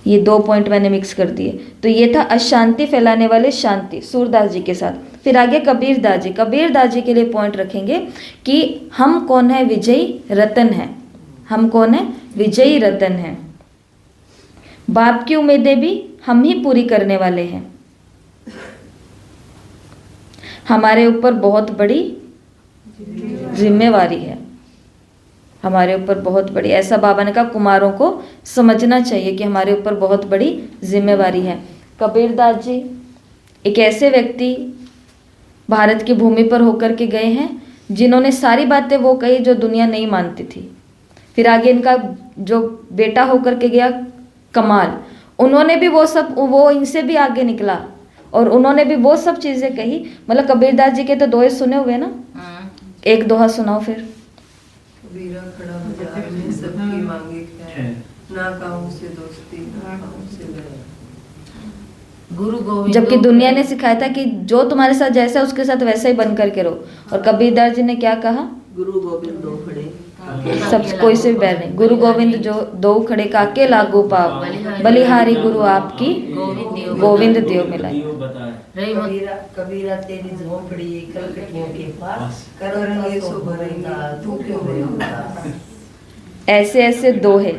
ये 2 पॉइंट मैंने मिक्स कर दिए। तो ये था अशांति फैलाने वाले शांति, सूरदास जी के साथ। फिर आगे कबीरदास जी, कबीरदास जी के लिए पॉइंट रखेंगे कि हम कौन है, विजयी रतन है। हम कौन है, विजयी रतन है। बाप की उम्मीदें भी हम ही पूरी करने वाले हैं। हमारे ऊपर बहुत बड़ी जिम्मेवारी है। हमारे ऊपर बहुत बड़ी, ऐसा बाबा ने कहा कुमारों को समझना चाहिए कि हमारे ऊपर बहुत बड़ी जिम्मेवारी है। कबीरदास जी एक ऐसे व्यक्ति भारत की भूमि पर होकर के गए हैं जिन्होंने सारी बातें वो कही जो दुनिया नहीं मानती थी। फिर आगे इनका जो बेटा होकर के गया कमाल, उन्होंने भी वो इनसे भी आगे निकला और उन्होंने भी वो सब चीज़ें कही। मतलब कबीरदास जी के तो दोहे सुने हुए ना, एक दोहा सुनाओ फिर। कबीरा खड़ा बाजार में सबकी मांगे खैर, ना काहू से दोस्ती ना काहू से बैर। गुरु गोविंद, जबकि दुनिया ने सिखाया था कि जो तुम्हारे साथ जैसा है उसके साथ वैसा ही बन करके रहो, और कबीरदास जी ने क्या कहा, गुरु गोविंद दो खड़े सब कोई से भी बैर नहीं। गुरु गोविंद जो दो खड़े काके लागू पाव, बलिहारी गुरु आपकी गोविंद देव मिलाई। कबीरा कबीरा तेरी झोपड़ी कलकतियों के पास करेंगे सो भरेंगे तू क्यों रे उदास। ऐसे ऐसे दोहे,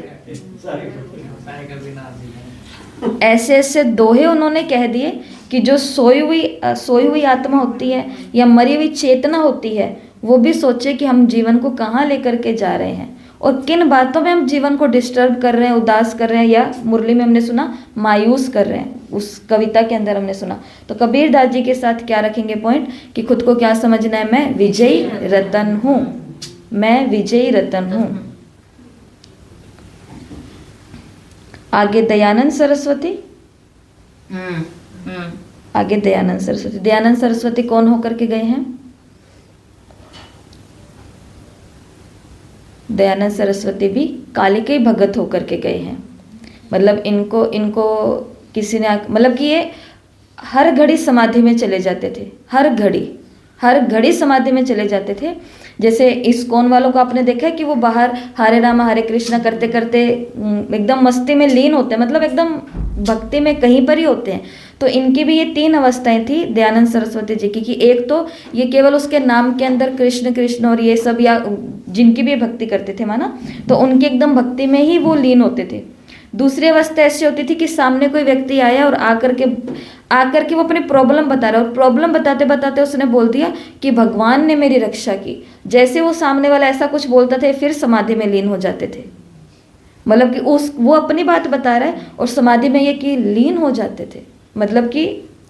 ऐसे ऐसे दोहे उन्होंने कह दिए कि जो सोई हुई आत्मा होती है या मरी हुई चेतना होती है वो भी सोचे कि हम जीवन को कहाँ लेकर के जा रहे हैं और किन बातों में हम जीवन को डिस्टर्ब कर रहे हैं, उदास कर रहे हैं, या मुरली में हमने सुना मायूस कर रहे हैं, उस कविता के अंदर हमने सुना। तो कबीरदास जी के साथ क्या रखेंगे पॉइंट कि खुद को क्या समझना है, मैं विजयी रतन हूँ, मैं विजयी रतन हूँ। आगे दयानंद सरस्वती, आगे दयानंद सरस्वती। दयानंद सरस्वती कौन होकर के गए हैं? दयानंद सरस्वती भी काली के भगत होकर के गए हैं। मतलब इनको किसी ने मतलब कि ये हर घड़ी समाधि में चले जाते थे, हर घड़ी समाधि में चले जाते थे। जैसे इस्कॉन वालों को आपने देखा है कि वो बाहर हरे राम हरे कृष्णा करते करते एकदम मस्ती में लीन होते हैं, मतलब एकदम भक्ति में कहीं पर ही होते हैं। तो इनकी भी ये 3 अवस्थाएं थी दयानंद सरस्वती जी की, कि एक तो ये केवल उसके नाम के अंदर कृष्ण कृष्ण और ये सब, या जिनकी भी भक्ति करते थे माना, तो उनकी एकदम भक्ति में ही वो लीन होते थे। दूसरी अवस्था ऐसी होती थी कि सामने कोई व्यक्ति आया और आकर के वो अपनी प्रॉब्लम बता रहा है, और प्रॉब्लम बताते बताते उसने बोल दिया कि भगवान ने मेरी रक्षा की। जैसे वो सामने वाला ऐसा कुछ बोलता था फिर समाधि में लीन हो जाते थे। मतलब कि वो अपनी बात बता रहा है और समाधि में ये कि लीन हो जाते थे, मतलब कि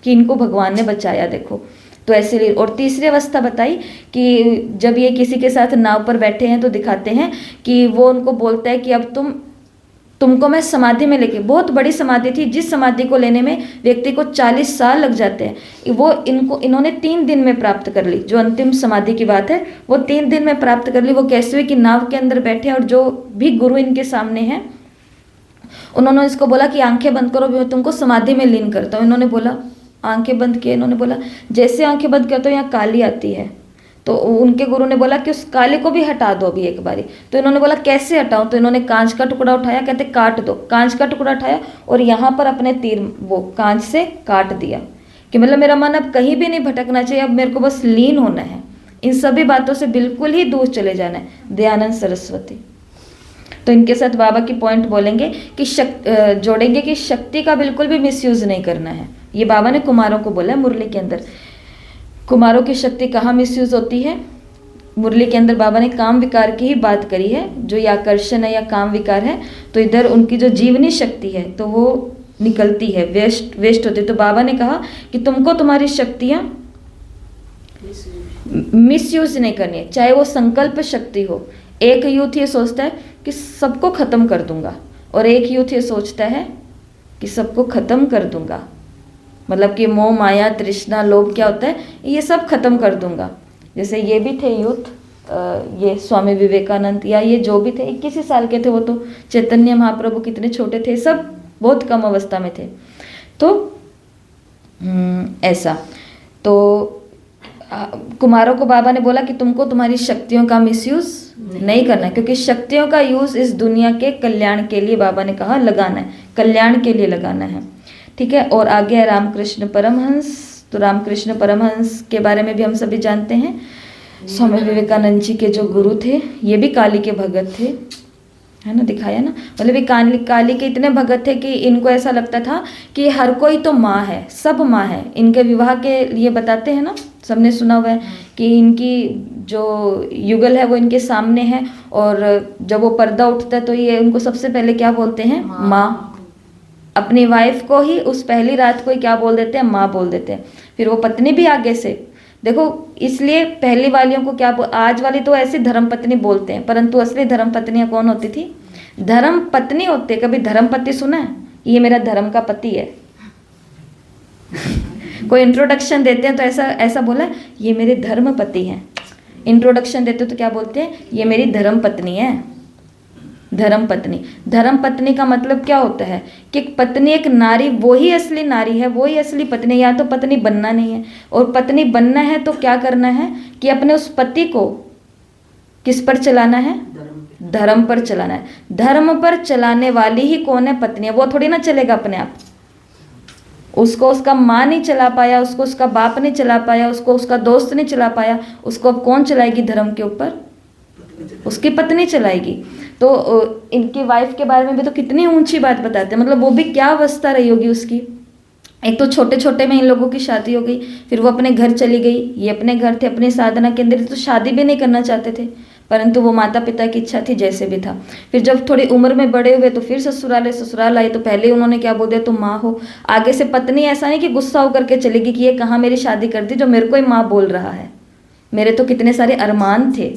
इनको भगवान ने बचाया, देखो। तो ऐसे लीन। और तीसरी अवस्था बताई कि जब ये किसी के साथ नाव पर बैठे हैं तो दिखाते हैं कि वो उनको बोलता है कि अब तुमको मैं समाधि में लेके, बहुत बड़ी समाधि थी जिस समाधि को लेने में व्यक्ति को 40 साल लग जाते हैं, वो इन्होंने 3 दिन में प्राप्त कर ली। जो अंतिम समाधि की बात है वो 3 दिन में प्राप्त कर ली। वो कैसे हुई कि नाव के अंदर बैठे और जो भी गुरु इनके सामने हैं उन्होंने इसको बोला कि आंखें बंद करो, मैं तुमको समाधि में लीन करता हूँ। इन्होंने बोला, आंखें बंद किए, इन्होंने बोला जैसे आंखें बंद करते हो यहाँ काली आती है। तो उनके गुरु ने बोला कि उस काले को भी हटा दो अभी एक बारी। तो इन्होंने बोला कैसे हटाऊं? तो इन्होंने कांच का टुकड़ा उठाया, कहते काट दो। कांच का टुकड़ा उठाया और यहाँ पर अपने तीर वो कांच से काट दिया, कि मतलब मेरा मन अब कहीं भी नहीं भटकना चाहिए, अब मेरे को बस लीन होना है, इन सभी बातों से बिल्कुल ही दूर चले जाना है। दयानंद सरस्वती। तो इनके साथ बाबा की पॉइंट बोलेंगे कि जोड़ेंगे कि शक्ति का बिल्कुल भी मिसयूज नहीं करना है। ये बाबा ने कुमारों को बोला है मुरली के अंदर। कुमारों की शक्ति कहाँ मिसयूज होती है? मुरली के अंदर बाबा ने काम विकार की ही बात करी है, जो ये आकर्षण है या काम विकार है, तो इधर उनकी जो जीवनी शक्ति है तो वो निकलती है, वेस्ट होती है। तो बाबा ने कहा कि तुमको तुम्हारी शक्तियाँ मिसयूज नहीं करनी है, चाहे वो संकल्प शक्ति हो। एक यूथ ये सोचता है कि सबको खत्म कर दूंगा, और एक यूथ ये सोचता है कि सबको खत्म कर दूंगा, मतलब कि मोह माया तृष्णा लोभ क्या होता है, ये सब खत्म कर दूंगा। जैसे ये भी थे यूथ, ये स्वामी विवेकानंद या ये जो भी थे 21 साल के थे वो, तो चैतन्य महाप्रभु कितने छोटे थे, सब बहुत कम अवस्था में थे। तो ऐसा तो कुमारों को बाबा ने बोला कि तुमको तुम्हारी शक्तियों का मिसयूज नहीं करना है, क्योंकि शक्तियों का यूज इस दुनिया के कल्याण के लिए बाबा ने कहा लगाना है, कल्याण के लिए लगाना है, ठीक है। और आगे है रामकृष्ण परमहंस। तो रामकृष्ण परमहंस के बारे में भी हम सभी जानते हैं, स्वामी विवेकानंद जी के जो गुरु थे, ये भी काली के भगत थे। है ना, दिखाया ना। मतलब ये काली के इतने भगत थे कि इनको ऐसा लगता था कि हर कोई तो माँ है, सब माँ है। इनके विवाह के लिए बताते हैं ना, सबने सुना हुआ है कि इनकी जो युगल है वो इनके सामने है, और जब वो पर्दा उठता है तो ये उनको सबसे पहले क्या बोलते हैं, माँ। अपनी वाइफ को ही उस पहली रात को ही क्या बोल देते हैं, माँ बोल देते हैं। फिर वो पत्नी भी आगे से देखो, इसलिए पहली वालियों को क्या आज वाली तो ऐसी धर्म पत्नी बोलते हैं, परंतु असली धर्म पत्नियां कौन होती थी, धर्म पत्नी होते। कभी धर्म पति सुना है, ये मेरा धर्म का पति है। कोई इंट्रोडक्शन देते हैं तो ऐसा बोला, ये मेरे धर्म पति हैं। इंट्रोडक्शन देते तो क्या बोलते हैं, ये मेरी धर्म पत्नी है। धर्म पत्नी, धर्म पत्नी का मतलब क्या होता है कि पत्नी एक नारी, वो ही असली नारी है, वो ही असली पत्नी। या तो पत्नी बनना नहीं है, और पत्नी बनना है तो क्या करना है कि अपने उस पति को किस पर चलाना है, धर्म पर चलाना है। धर्म पर चलाने वाली ही कौन है, पत्नी है। वो थोड़ी ना चलेगा अपने आप, उसको उसका माँ नहीं चला पाया, उसको उसका बाप नहीं चला पाया, उसको उसका दोस्त नहीं चला पाया, उसको अब कौन चलाएगी धर्म के ऊपर, उसकी पत्नी चलाएगी। तो इनकी वाइफ के बारे में भी तो कितनी ऊंची बात बताते हैं, मतलब वो भी क्या अवस्था रही होगी उसकी। एक तो छोटे छोटे में इन लोगों की शादी हो गई, फिर वो अपने घर चली गई, ये अपने घर थे, अपनी साधना के अंदर, तो शादी भी नहीं करना चाहते थे, परंतु वो माता पिता की इच्छा थी, जैसे भी था। फिर जब थोड़ी उम्र में बड़े हुए तो फिर ससुराल आई, तो पहले उन्होंने क्या बोल दिया, तुम माँ हो। आगे से पत्नी ऐसा नहीं कि गुस्सा होकर के चलेगी कि ये कहाँ मेरी शादी कर दी, जो मेरे को ही माँ बोल रहा है, मेरे तो कितने सारे अरमान थे।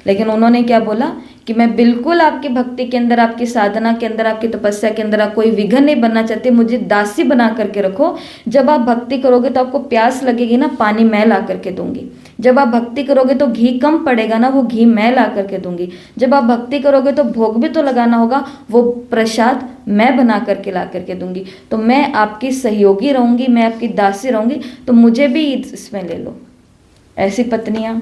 लेकिन उन्होंने क्या बोला कि मैं बिल्कुल आपकी भक्ति के अंदर, आपकी साधना के अंदर, आपकी तपस्या के अंदर कोई विघ्न नहीं बनना चाहती, मुझे दासी बना करके रखो। जब आप भक्ति करोगे तो आपको प्यास लगेगी ना, पानी मैं ला करके दूंगी। जब आप भक्ति करोगे तो घी कम पड़ेगा ना, वो घी मैं ला करके दूंगी। जब आप भक्ति करोगे तो भोग भी तो लगाना होगा, वो प्रसाद मैं बना करके ला करके दूंगी। तो मैं आपकी सहयोगी रहूंगी, मैं आपकी दासी रहूंगी, तो मुझे भी इसमें ले लो। ऐसी पत्नियां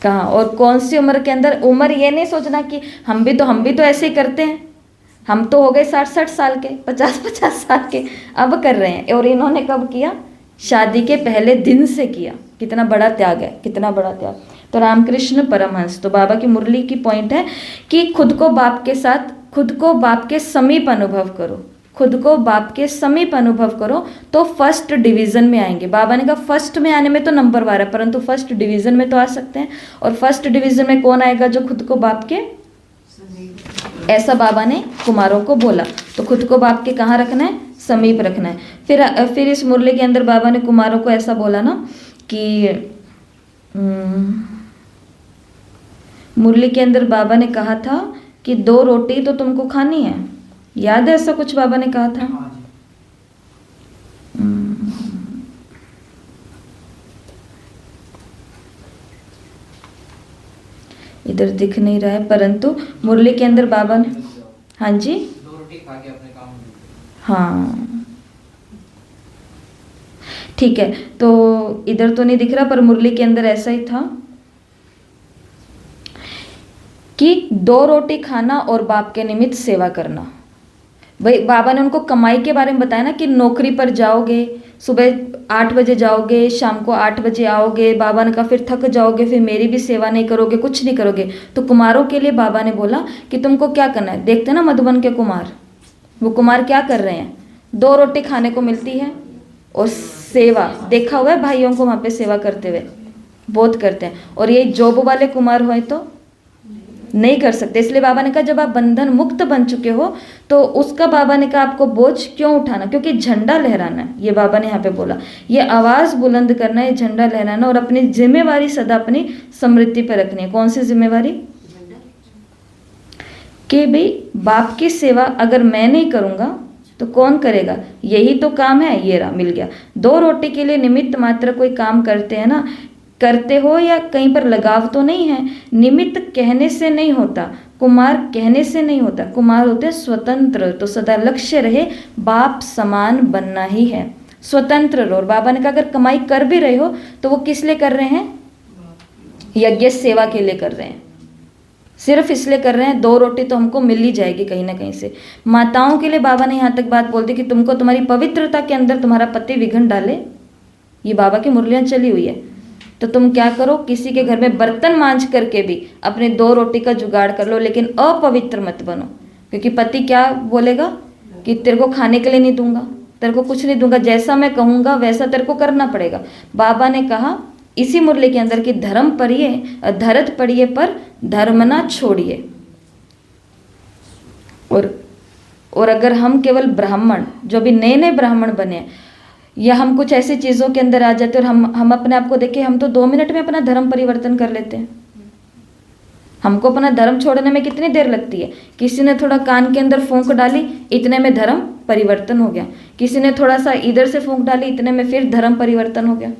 कहाँ और कौन सी उम्र के अंदर। उम्र ये नहीं सोचना कि हम भी तो ऐसे ही करते हैं, हम तो हो गए 60-60 साल के, 50-50 साल के, अब कर रहे हैं। और इन्होंने कब किया, शादी के पहले दिन से किया। कितना बड़ा त्याग है, कितना बड़ा त्याग। तो रामकृष्ण परमहंस, तो बाबा की मुरली की पॉइंट है कि खुद को बाप के साथ, खुद को बाप के समीप अनुभव करो, खुद को बाप के समीप अनुभव करो, तो फर्स्ट डिवीज़न में आएंगे। बाबा ने कहा फर्स्ट में आने में तो नंबर 12, परंतु फर्स्ट डिवीज़न में तो आ सकते हैं। और फर्स्ट डिवीज़न में कौन आएगा, जो खुद को बाप के, ऐसा बाबा ने कुमारों को बोला। तो खुद को बाप के कहाँ रखना है, समीप रखना है। फिर इस मुरली के अंदर बाबा ने कुमारों को ऐसा बोला ना कि मुरली के अंदर बाबा ने कहा था कि 2 रोटी तो तुमको खानी है, याद है ऐसा कुछ बाबा ने कहा था। इधर दिख नहीं रहा है, परंतु मुरली के अंदर बाबा ने, हाँ जी, 2 रोटी खा के अपने काम में। हाँ ठीक है। तो इधर तो नहीं दिख रहा, पर मुरली के अंदर ऐसा ही था कि 2 रोटी खाना और बाप के निमित्त सेवा करना। भाई बाबा ने उनको कमाई के बारे में बताया ना कि नौकरी पर जाओगे, सुबह 8 बजे जाओगे, शाम को 8 बजे आओगे। बाबा ने कहा फिर थक जाओगे, फिर मेरी भी सेवा नहीं करोगे, कुछ नहीं करोगे। तो कुमारों के लिए बाबा ने बोला कि तुमको क्या करना है। देखते ना मधुबन के कुमार, वो कुमार क्या कर रहे हैं, 2 रोटी खाने को मिलती है और सेवा, देखा हुआ है भाइयों को वहाँ पे सेवा करते हुए, बहुत करते हैं। और ये जॉब वाले कुमार हुए तो नहीं कर सकते। इसलिए बाबा ने कहा जब आप बंधन मुक्त बन चुके हो तो उसका बाबा ने कहा आपको बोझ क्यों उठाना, क्योंकि झंडा लहराना है। ये बाबा ने यहाँ पे बोला, ये आवाज़ बुलंद करना है, झंडा लहराना, और अपनी जिम्मेवारी सदा अपनी समृद्धि पर रखनी है। कौन सी जिम्मेवारी, कि भाई बाप की सेवा अगर मैं नहीं करूँगा तो कौन करेगा, यही तो काम है। ये रहा, मिल गया। 2 रोटी के लिए निमित्त मात्र कोई काम करते हैं ना, करते हो या कहीं पर लगाव तो नहीं है। निमित्त कहने से नहीं होता, कुमार कहने से नहीं होता, कुमार होते स्वतंत्र। तो सदा लक्ष्य रहे बाप समान बनना ही है, स्वतंत्र रहो। और बाबा ने कहा अगर कमाई कर भी रहे हो तो वो किस लिए कर रहे हैं, यज्ञ सेवा के लिए कर रहे हैं, सिर्फ इसलिए कर रहे हैं 2 रोटी तो हमको मिल ही जाएगी कहीं ना कहीं से। माताओं के लिए बाबा ने यहाँ तक बात बोल दी कि तुमको तुम्हारी पवित्रता के अंदर तुम्हारा पति विघ्न डाले। ये बाबा की मुरलियाँ चली हुई है। तो तुम क्या करो, किसी के घर में बर्तन मांज करके भी अपने 2 रोटी का जुगाड़ कर लो, लेकिन अपवित्र मत बनो। क्योंकि पति क्या बोलेगा कि तेरे को खाने के लिए नहीं दूंगा, तेरे को कुछ नहीं दूंगा, जैसा मैं कहूँगा वैसा तेरे को करना पड़ेगा। बाबा ने कहा इसी मुरली के अंदर कि धर्म पढ़िए, धरत पढ़िए पर धर्म ना छोड़िए। और अगर हम केवल ब्राह्मण, जो भी नए नए ब्राह्मण बने, या हम कुछ ऐसी चीज़ों के अंदर आ जाते और हम अपने आप को देखें, हम तो 2 मिनट में अपना धर्म परिवर्तन कर लेते हैं। हमको अपना धर्म छोड़ने में कितनी देर लगती है। किसी ने थोड़ा कान के अंदर फूंक डाली, इतने में धर्म परिवर्तन हो गया। किसी ने थोड़ा सा इधर से फूंक डाली, इतने में फिर धर्म परिवर्तन हो गया।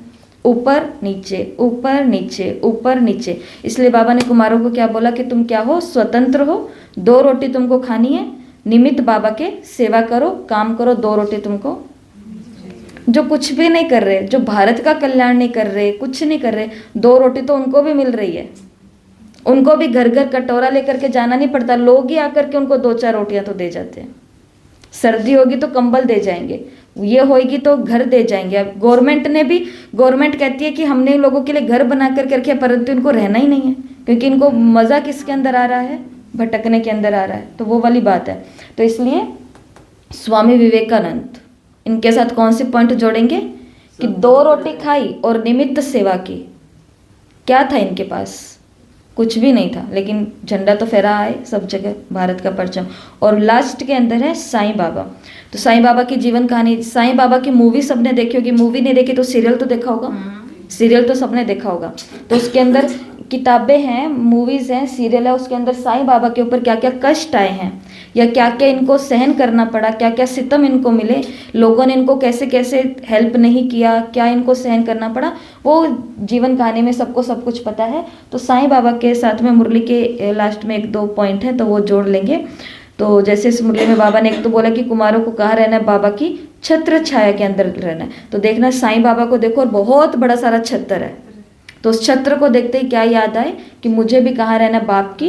ऊपर नीचे, ऊपर नीचे, ऊपर नीचे। इसलिए बाबा ने कुमारों को क्या बोला कि तुम क्या हो, स्वतंत्र हो, 2 रोटी तुमको खानी है, निमित्त बाबा के सेवा करो, काम करो, 2 रोटी तुमको। जो कुछ भी नहीं कर रहे, जो भारत का कल्याण नहीं कर रहे, कुछ नहीं कर रहे, 2 रोटी तो उनको भी मिल रही है। उनको भी घर घर कटोरा लेकर के जाना नहीं पड़ता, लोग ही आकर के उनको 2-4 रोटियां तो दे जाते हैं। सर्दी होगी तो कंबल दे जाएंगे, ये होगी तो घर दे जाएंगे। अब गवर्नमेंट कहती है कि हमने लोगों के लिए घर बना कर रखे, परंतु इनको रहना ही नहीं है, क्योंकि इनको मज़ा किसके अंदर आ रहा है, भटकने के अंदर आ रहा है। तो वो वाली बात है। तो इसलिए स्वामी विवेकानंद इनके साथ कौन सी पॉइंट जोड़ेंगे कि 2 रोटी खाई और निमित्त सेवा की। क्या था इनके पास, कुछ भी नहीं था, लेकिन झंडा तो फहरा है सब जगह, भारत का परचम। और लास्ट के अंदर है साईं बाबा। तो साईं बाबा की जीवन कहानी, साईं बाबा की मूवी सबने देखी होगी, मूवी नहीं देखी तो सीरियल तो देखा होगा, सीरियल तो सबने देखा होगा। तो उसके अंदर किताबें हैं, मूवीज़ हैं, सीरियल है, उसके अंदर साईं बाबा के ऊपर क्या क्या कष्ट आए हैं, या क्या क्या इनको सहन करना पड़ा, क्या क्या सितम इनको मिले, लोगों ने इनको कैसे कैसे हेल्प नहीं किया, क्या इनको सहन करना पड़ा, वो जीवन कहानी में सबको सब कुछ पता है। तो साईं बाबा के साथ में मुरली के लास्ट में 1-2 पॉइंट हैं, तो वो जोड़ लेंगे। तो जैसे इस मुरली में बाबा ने एक तो बोला कि कुमारों को कहाँ रहना है, बाबा की छत्र छाया के अंदर रहना है। तो देखना साईं बाबा को देखो और बहुत बड़ा सारा छत्र है, तो उस छत्र को देखते ही क्या याद आए कि मुझे भी कहाँ रहना है, बाप की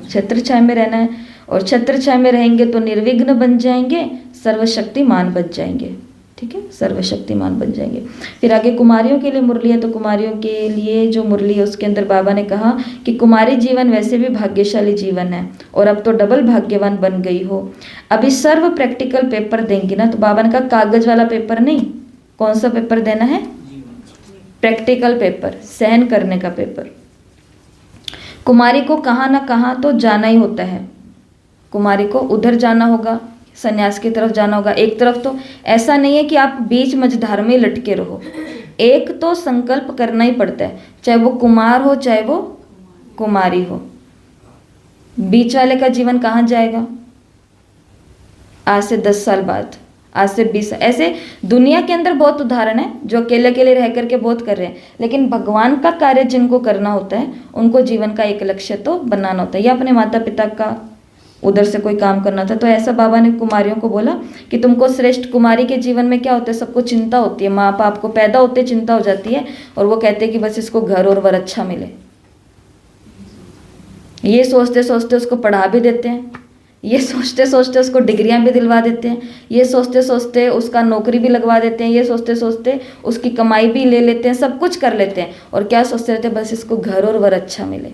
छत्र छाया में रहना है। और छत्र छाया में रहेंगे तो निर्विघ्न बन जाएंगे, सर्वशक्तिमान बन जाएंगे। ठीक है, सर्वशक्तिमान बन जाएंगे। फिर आगे कुमारियों के लिए मुरली है। तो कुमारियों के लिए जो मुरली है उसके अंदर बाबा ने कहा कि कुमारी जीवन वैसे भी भाग्यशाली जीवन है, और अब तो डबल भाग्यवान बन गई हो। अभी सर्व प्रैक्टिकल पेपर देंगी ना, तो बाबा ने कहा कागज वाला पेपर नहीं, कौन सा पेपर देना है, प्रैक्टिकल पेपर, सहन करने का पेपर। कुमारी को कहाँ ना कहाँ तो जाना ही होता है, कुमारी को उधर जाना होगा, सन्यास की तरफ जाना होगा। एक तरफ तो ऐसा नहीं है कि आप बीच मझधार में लटके रहो, एक तो संकल्प करना ही पड़ता है, चाहे वो कुमार हो चाहे वो कुमारी हो। बीच वाले का जीवन कहाँ जाएगा, आज से 10 साल बाद, आज से 20, ऐसे दुनिया के अंदर बहुत उदाहरण है जो अकेले अकेले रह करके बहुत कर रहे हैं, लेकिन भगवान का कार्य जिनको करना होता है उनको जीवन का एक लक्ष्य तो बनाना होता है, या अपने माता पिता का उधर से कोई काम करना था। तो ऐसा बाबा ने कुमारियों को बोला कि तुमको श्रेष्ठ, कुमारी के जीवन में क्या होता है, सबको चिंता होती है, माँ बाप को पैदा होते चिंता हो जाती है, और वो कहते हैं कि बस इसको घर और वर अच्छा मिले। ये सोचते सोचते उसको पढ़ा भी देते हैं, ये सोचते सोचते उसको डिग्रियां भी दिलवा देते हैं, ये सोचते सोचते उसका नौकरी भी लगवा देते हैं, ये सोचते सोचते उसकी कमाई भी ले लेते हैं, सब कुछ कर लेते हैं, और क्या सोचते रहते हैं, बस इसको घर और वर अच्छा मिले।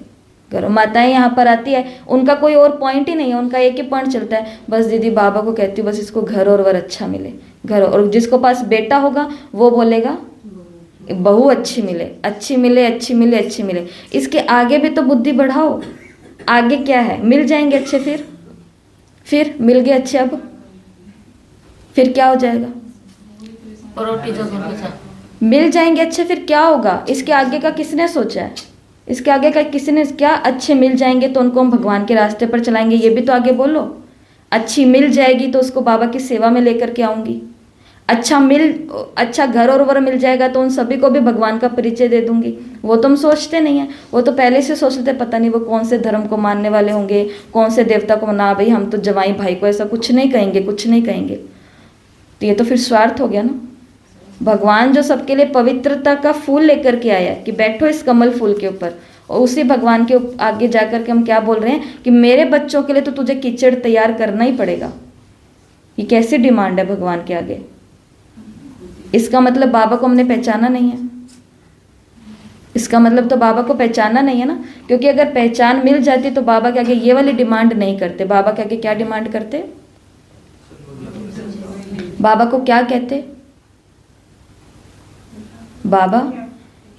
घर माताएं यहाँ पर आती है, उनका कोई और पॉइंट ही नहीं है, उनका एक ही पॉइंट चलता है, बस दीदी बाबा को कहती हूँ बस इसको घर और वर अच्छा मिले, घर। और जिसको पास बेटा होगा वो बोलेगा बहू अच्छी मिले, अच्छी मिले, अच्छी मिले, अच्छी मिले। इसके आगे भी तो बुद्धि बढ़ाओ, आगे क्या है, मिल जाएंगे अच्छे, फिर मिल गए अच्छे, अब फिर क्या हो जाएगा, रोटी जो मिल जाएंगे अच्छे, फिर क्या होगा, इसके आगे का किसने सोचा है, इसके आगे का किसी ने क्या, अच्छे मिल जाएंगे तो उनको हम भगवान के रास्ते पर चलाएंगे, ये भी तो आगे बोलो। अच्छी मिल जाएगी तो उसको बाबा की सेवा में लेकर के आऊँगी, अच्छा घर और वर मिल जाएगा तो उन सभी को भी भगवान का परिचय दे दूंगी। वो तुम सोचते नहीं है, वो तो पहले से सोचते पता नहीं वो कौन से धर्म को मानने वाले होंगे, कौन से देवता को, ना भाई हम तो जवाई भाई को ऐसा कुछ नहीं कहेंगे, कुछ नहीं कहेंगे। तो ये तो फिर स्वार्थ हो गया ना। भगवान जो सबके लिए पवित्रता का फूल लेकर के आया कि बैठो इस कमल फूल के ऊपर, और उसी भगवान के आगे जाकर के हम क्या बोल रहे हैं कि मेरे बच्चों के लिए तो तुझे कीचड़ तैयार करना ही पड़ेगा। ये कैसी डिमांड है भगवान के आगे। इसका मतलब बाबा को हमने पहचाना नहीं है। इसका मतलब तो बाबा को पहचाना नहीं है ना, क्योंकि अगर पहचान मिल जाती तो बाबा के आगे ये वाली डिमांड नहीं करते। बाबा के आगे क्या डिमांड करते? बाबा को क्या कहते? बाबा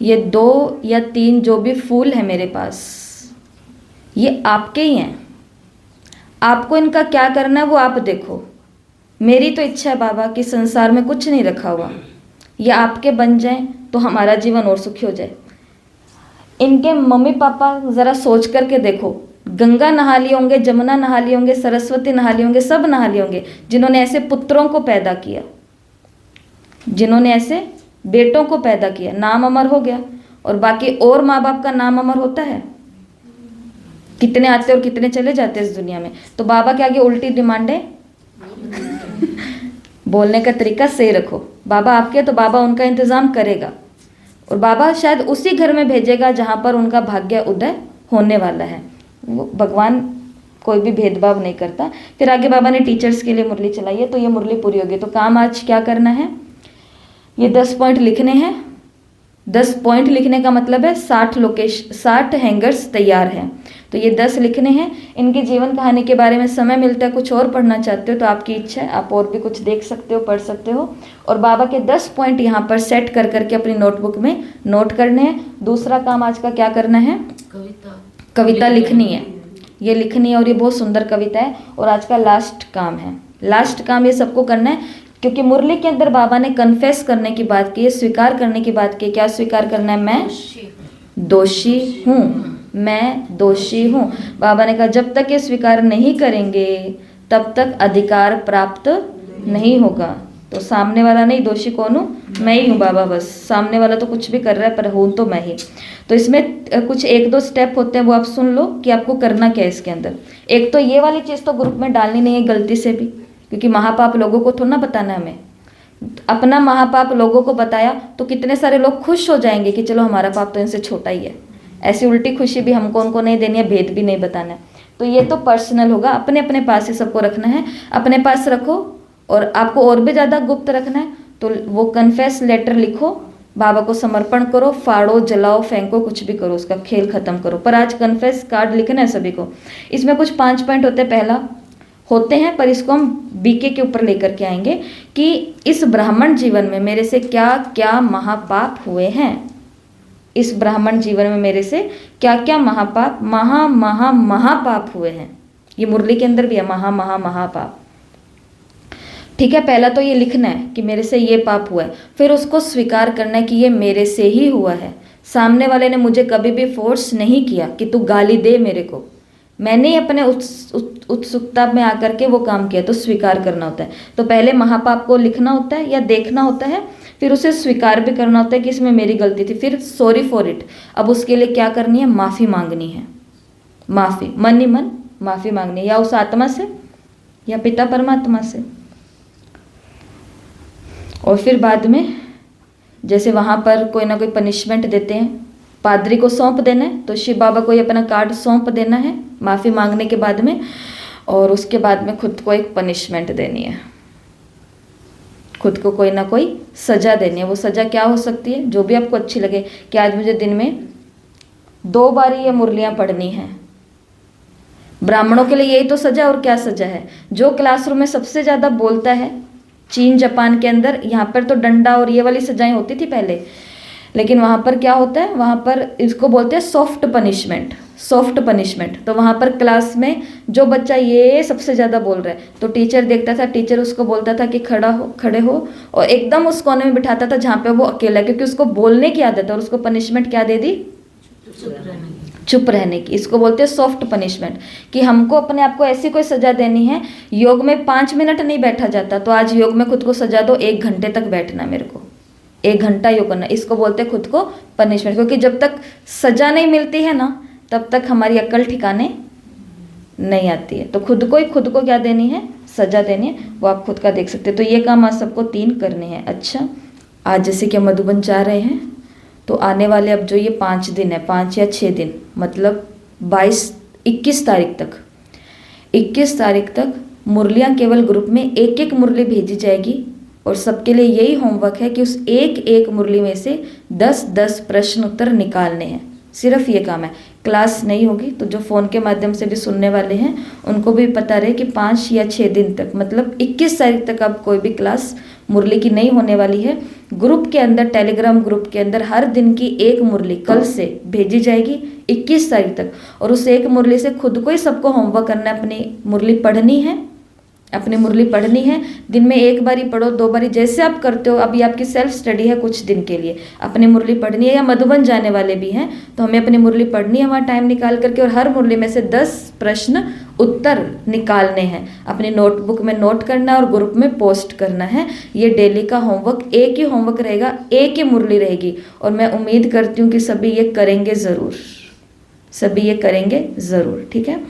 ये 2 या 3 जो भी फूल है मेरे पास, ये आपके ही हैं, आपको इनका क्या करना है वो आप देखो। मेरी तो इच्छा है बाबा कि संसार में कुछ नहीं रखा हुआ, ये आपके बन जाएं तो हमारा जीवन और सुखी हो जाए। इनके मम्मी पापा ज़रा सोच करके देखो, गंगा नहा लिए होंगे, जमुना नहा लिए होंगे, सरस्वती नहा लिए होंगे, सब नहा लिए होंगे, जिन्होंने ऐसे पुत्रों को पैदा किया, जिन्होंने ऐसे बेटों को पैदा किया, नाम अमर हो गया। और बाकी और माँ बाप का नाम अमर होता है? कितने आते और कितने चले जाते इस दुनिया में। तो बाबा के आगे उल्टी डिमांडें बोलने का तरीका सही रखो। बाबा आपके तो बाबा उनका इंतज़ाम करेगा, और बाबा शायद उसी घर में भेजेगा जहाँ पर उनका भाग्य उदय होने वाला है। वो भगवान कोई भी भेदभाव नहीं करता। फिर आगे बाबा ने टीचर्स के लिए मुरली चलाई है, तो ये मुरली पूरी होगी। तो काम आज क्या करना है? ये 10 पॉइंट लिखने हैं। 10 पॉइंट लिखने का मतलब है 60 हैंगर्स तैयार हैं, तो ये 10 लिखने हैं। इनकी जीवन कहानी के बारे में समय मिलता है, कुछ और पढ़ना चाहते हो तो आपकी इच्छा है, आप और भी कुछ देख सकते हो, पढ़ सकते हो। और बाबा के 10 पॉइंट यहाँ पर सेट कर करके अपनी नोटबुक में नोट करने हैं। दूसरा काम आज का क्या करना है? कविता लिखनी है, ये लिखनी है, और ये बहुत सुंदर कविता है। और आज का लास्ट काम है, लास्ट काम ये सबको करना है, क्योंकि मुरली के अंदर बाबा ने कन्फेस करने की बात की है, स्वीकार करने की बात की। क्या स्वीकार करना है? मैं दोषी हूँ, मैं दोषी हूँ। बाबा ने कहा जब तक ये स्वीकार नहीं करेंगे तब तक अधिकार प्राप्त नहीं होगा। तो सामने वाला नहीं, दोषी कौन हूँ? मैं ही हूँ बाबा, बस। सामने वाला तो कुछ भी कर रहा है पर हूँ तो मैं ही। तो इसमें कुछ 1-2 स्टेप होते हैं, वो आप सुन लो कि आपको करना क्या है इसके अंदर। एक तो ये वाली चीज़ तो ग्रुप में डालनी नहीं है गलती से भी, क्योंकि महापाप लोगों को थोड़ा ना बताना है हमें। अपना महापाप लोगों को बताया तो कितने सारे लोग खुश हो जाएंगे कि चलो हमारा पाप तो इनसे छोटा ही है। ऐसी उल्टी खुशी भी हमको उनको नहीं देनी है, भेद भी नहीं बताना है। तो ये तो पर्सनल होगा, अपने अपने पास ही सबको रखना है, अपने पास रखो। और आपको और भी ज़्यादा गुप्त रखना है तो वो कन्फेस लेटर लिखो, बाबा को समर्पण करो, फाड़ो, जलाओ, फेंको, कुछ भी करो, उसका खेल खत्म करो। पर आज कन्फेस कार्ड लिखना है सभी को। इसमें कुछ 5 पॉइंट होते हैं, पहला होते हैं, पर इसको हम बीके के ऊपर लेकर के आएंगे कि इस ब्राह्मण जीवन में मेरे से क्या क्या महापाप हुए हैं। इस ब्राह्मण जीवन में मेरे से क्या क्या महापाप, महापाप हुए हैं। ये मुरली के अंदर भी है, महापाप। ठीक है, पहला तो ये लिखना है कि मेरे से ये पाप हुआ है। फिर उसको स्वीकार करना है कि ये मेरे से ही हुआ है। सामने वाले ने मुझे कभी भी फोर्स नहीं किया कि तू गाली दे मेरे को, मैंने अपने उत्सुकता में आकर के वो काम किया। तो स्वीकार करना होता है। तो पहले महापाप को लिखना होता है या देखना होता है, फिर उसे स्वीकार भी करना होता है कि इसमें मेरी गलती थी, फिर सॉरी फॉर इट। अब उसके लिए क्या करनी है? माफ़ी मांगनी है। माफ़ी मन ही मन माफ़ी मांगनी है, या उस आत्मा से या पिता परमात्मा से। और फिर बाद में जैसे वहाँ पर कोई ना कोई पनिशमेंट देते हैं, पादरी को सौंप देना है, तो शिव बाबा को ये अपना कार्ड सौंप देना है माफ़ी मांगने के बाद में। और उसके बाद में खुद को एक पनिशमेंट देनी है, खुद को कोई ना कोई सज़ा देनी है। वो सज़ा क्या हो सकती है? जो भी आपको अच्छी लगे, कि आज मुझे दिन में 2 बार ये मुरलियाँ पढ़नी हैं। ब्राह्मणों के लिए यही तो सज़ा, और क्या सज़ा है? जो क्लासरूम में सबसे ज़्यादा बोलता है, चीन जापान के अंदर, यहाँ पर तो डंडा और ये वाली सज़ाएं होती थी पहले, लेकिन वहाँ पर क्या होता है? वहाँ पर इसको बोलते हैं सॉफ्ट पनिशमेंट, सॉफ्ट पनिशमेंट। तो वहाँ पर क्लास में जो बच्चा ये सबसे ज़्यादा बोल रहा है, तो टीचर देखता था, टीचर उसको बोलता था कि खड़े हो, और एकदम उस कोने में बिठाता था जहाँ पे वो अकेला है, क्योंकि उसको बोलने की आदत है। और उसको पनिशमेंट क्या दे दी? चुप रहने की। इसको बोलते हैं सॉफ्ट पनिशमेंट, कि हमको अपने आप को ऐसी कोई सज़ा देनी है। योग में 5 मिनट नहीं बैठा जाता, तो आज योग में खुद को सजा दो, 1 घंटे तक बैठना मेरे को, 1 घंटा योग करना। इसको बोलते हैं खुद को पनिशमेंट, क्योंकि जब तक सज़ा नहीं मिलती है ना, तब तक हमारी अक्ल ठिकाने नहीं आती है। तो खुद को क्या देनी है? सज़ा देनी है। वो आप खुद का देख सकते हैं। तो ये काम आज सबको 3 करने हैं। अच्छा, आज जैसे कि हम मधुबन जा रहे हैं, तो आने वाले अब जो ये 5 दिन है, 5 या 6 दिन, मतलब 21 तारीख तक, 21 तारीख तक मुरलियाँ केवल ग्रुप में 1-1 मुरली भेजी जाएगी। और सबके लिए यही होमवर्क है कि उस एक एक मुरली में से 10-10 प्रश्न उत्तर निकालने हैं। सिर्फ ये काम है। क्लास नहीं होगी तो जो फ़ोन के माध्यम से भी सुनने वाले हैं उनको भी पता रहे कि 5 या 6 दिन तक, मतलब 21 तारीख तक अब कोई भी क्लास मुरली की नहीं होने वाली है। ग्रुप के अंदर, टेलीग्राम ग्रुप के अंदर हर दिन की एक मुरली कल से भेजी जाएगी 21 तारीख तक, और उस एक मुरली से खुद को ही सबको होमवर्क करना है। अपनी मुरली पढ़नी है, अपनी मुरली पढ़नी है। दिन में एक बारी पढ़ो, 2 बारी, जैसे आप करते हो। अभी आपकी सेल्फ स्टडी है कुछ दिन के लिए, अपनी मुरली पढ़नी है। या मधुबन जाने वाले भी हैं तो हमें अपनी मुरली पढ़नी है वहाँ टाइम निकाल करके, और हर मुरली में से 10 प्रश्न उत्तर निकालने हैं। अपनी नोटबुक में नोट करना और ग्रुप में पोस्ट करना है। ये डेली का होमवर्क, एक ही होमवर्क रहेगा, एक ही मुरली रहेगी, और मैं उम्मीद करती हूँ कि सभी ये करेंगे ज़रूर, सभी ये करेंगे ज़रूर। ठीक है।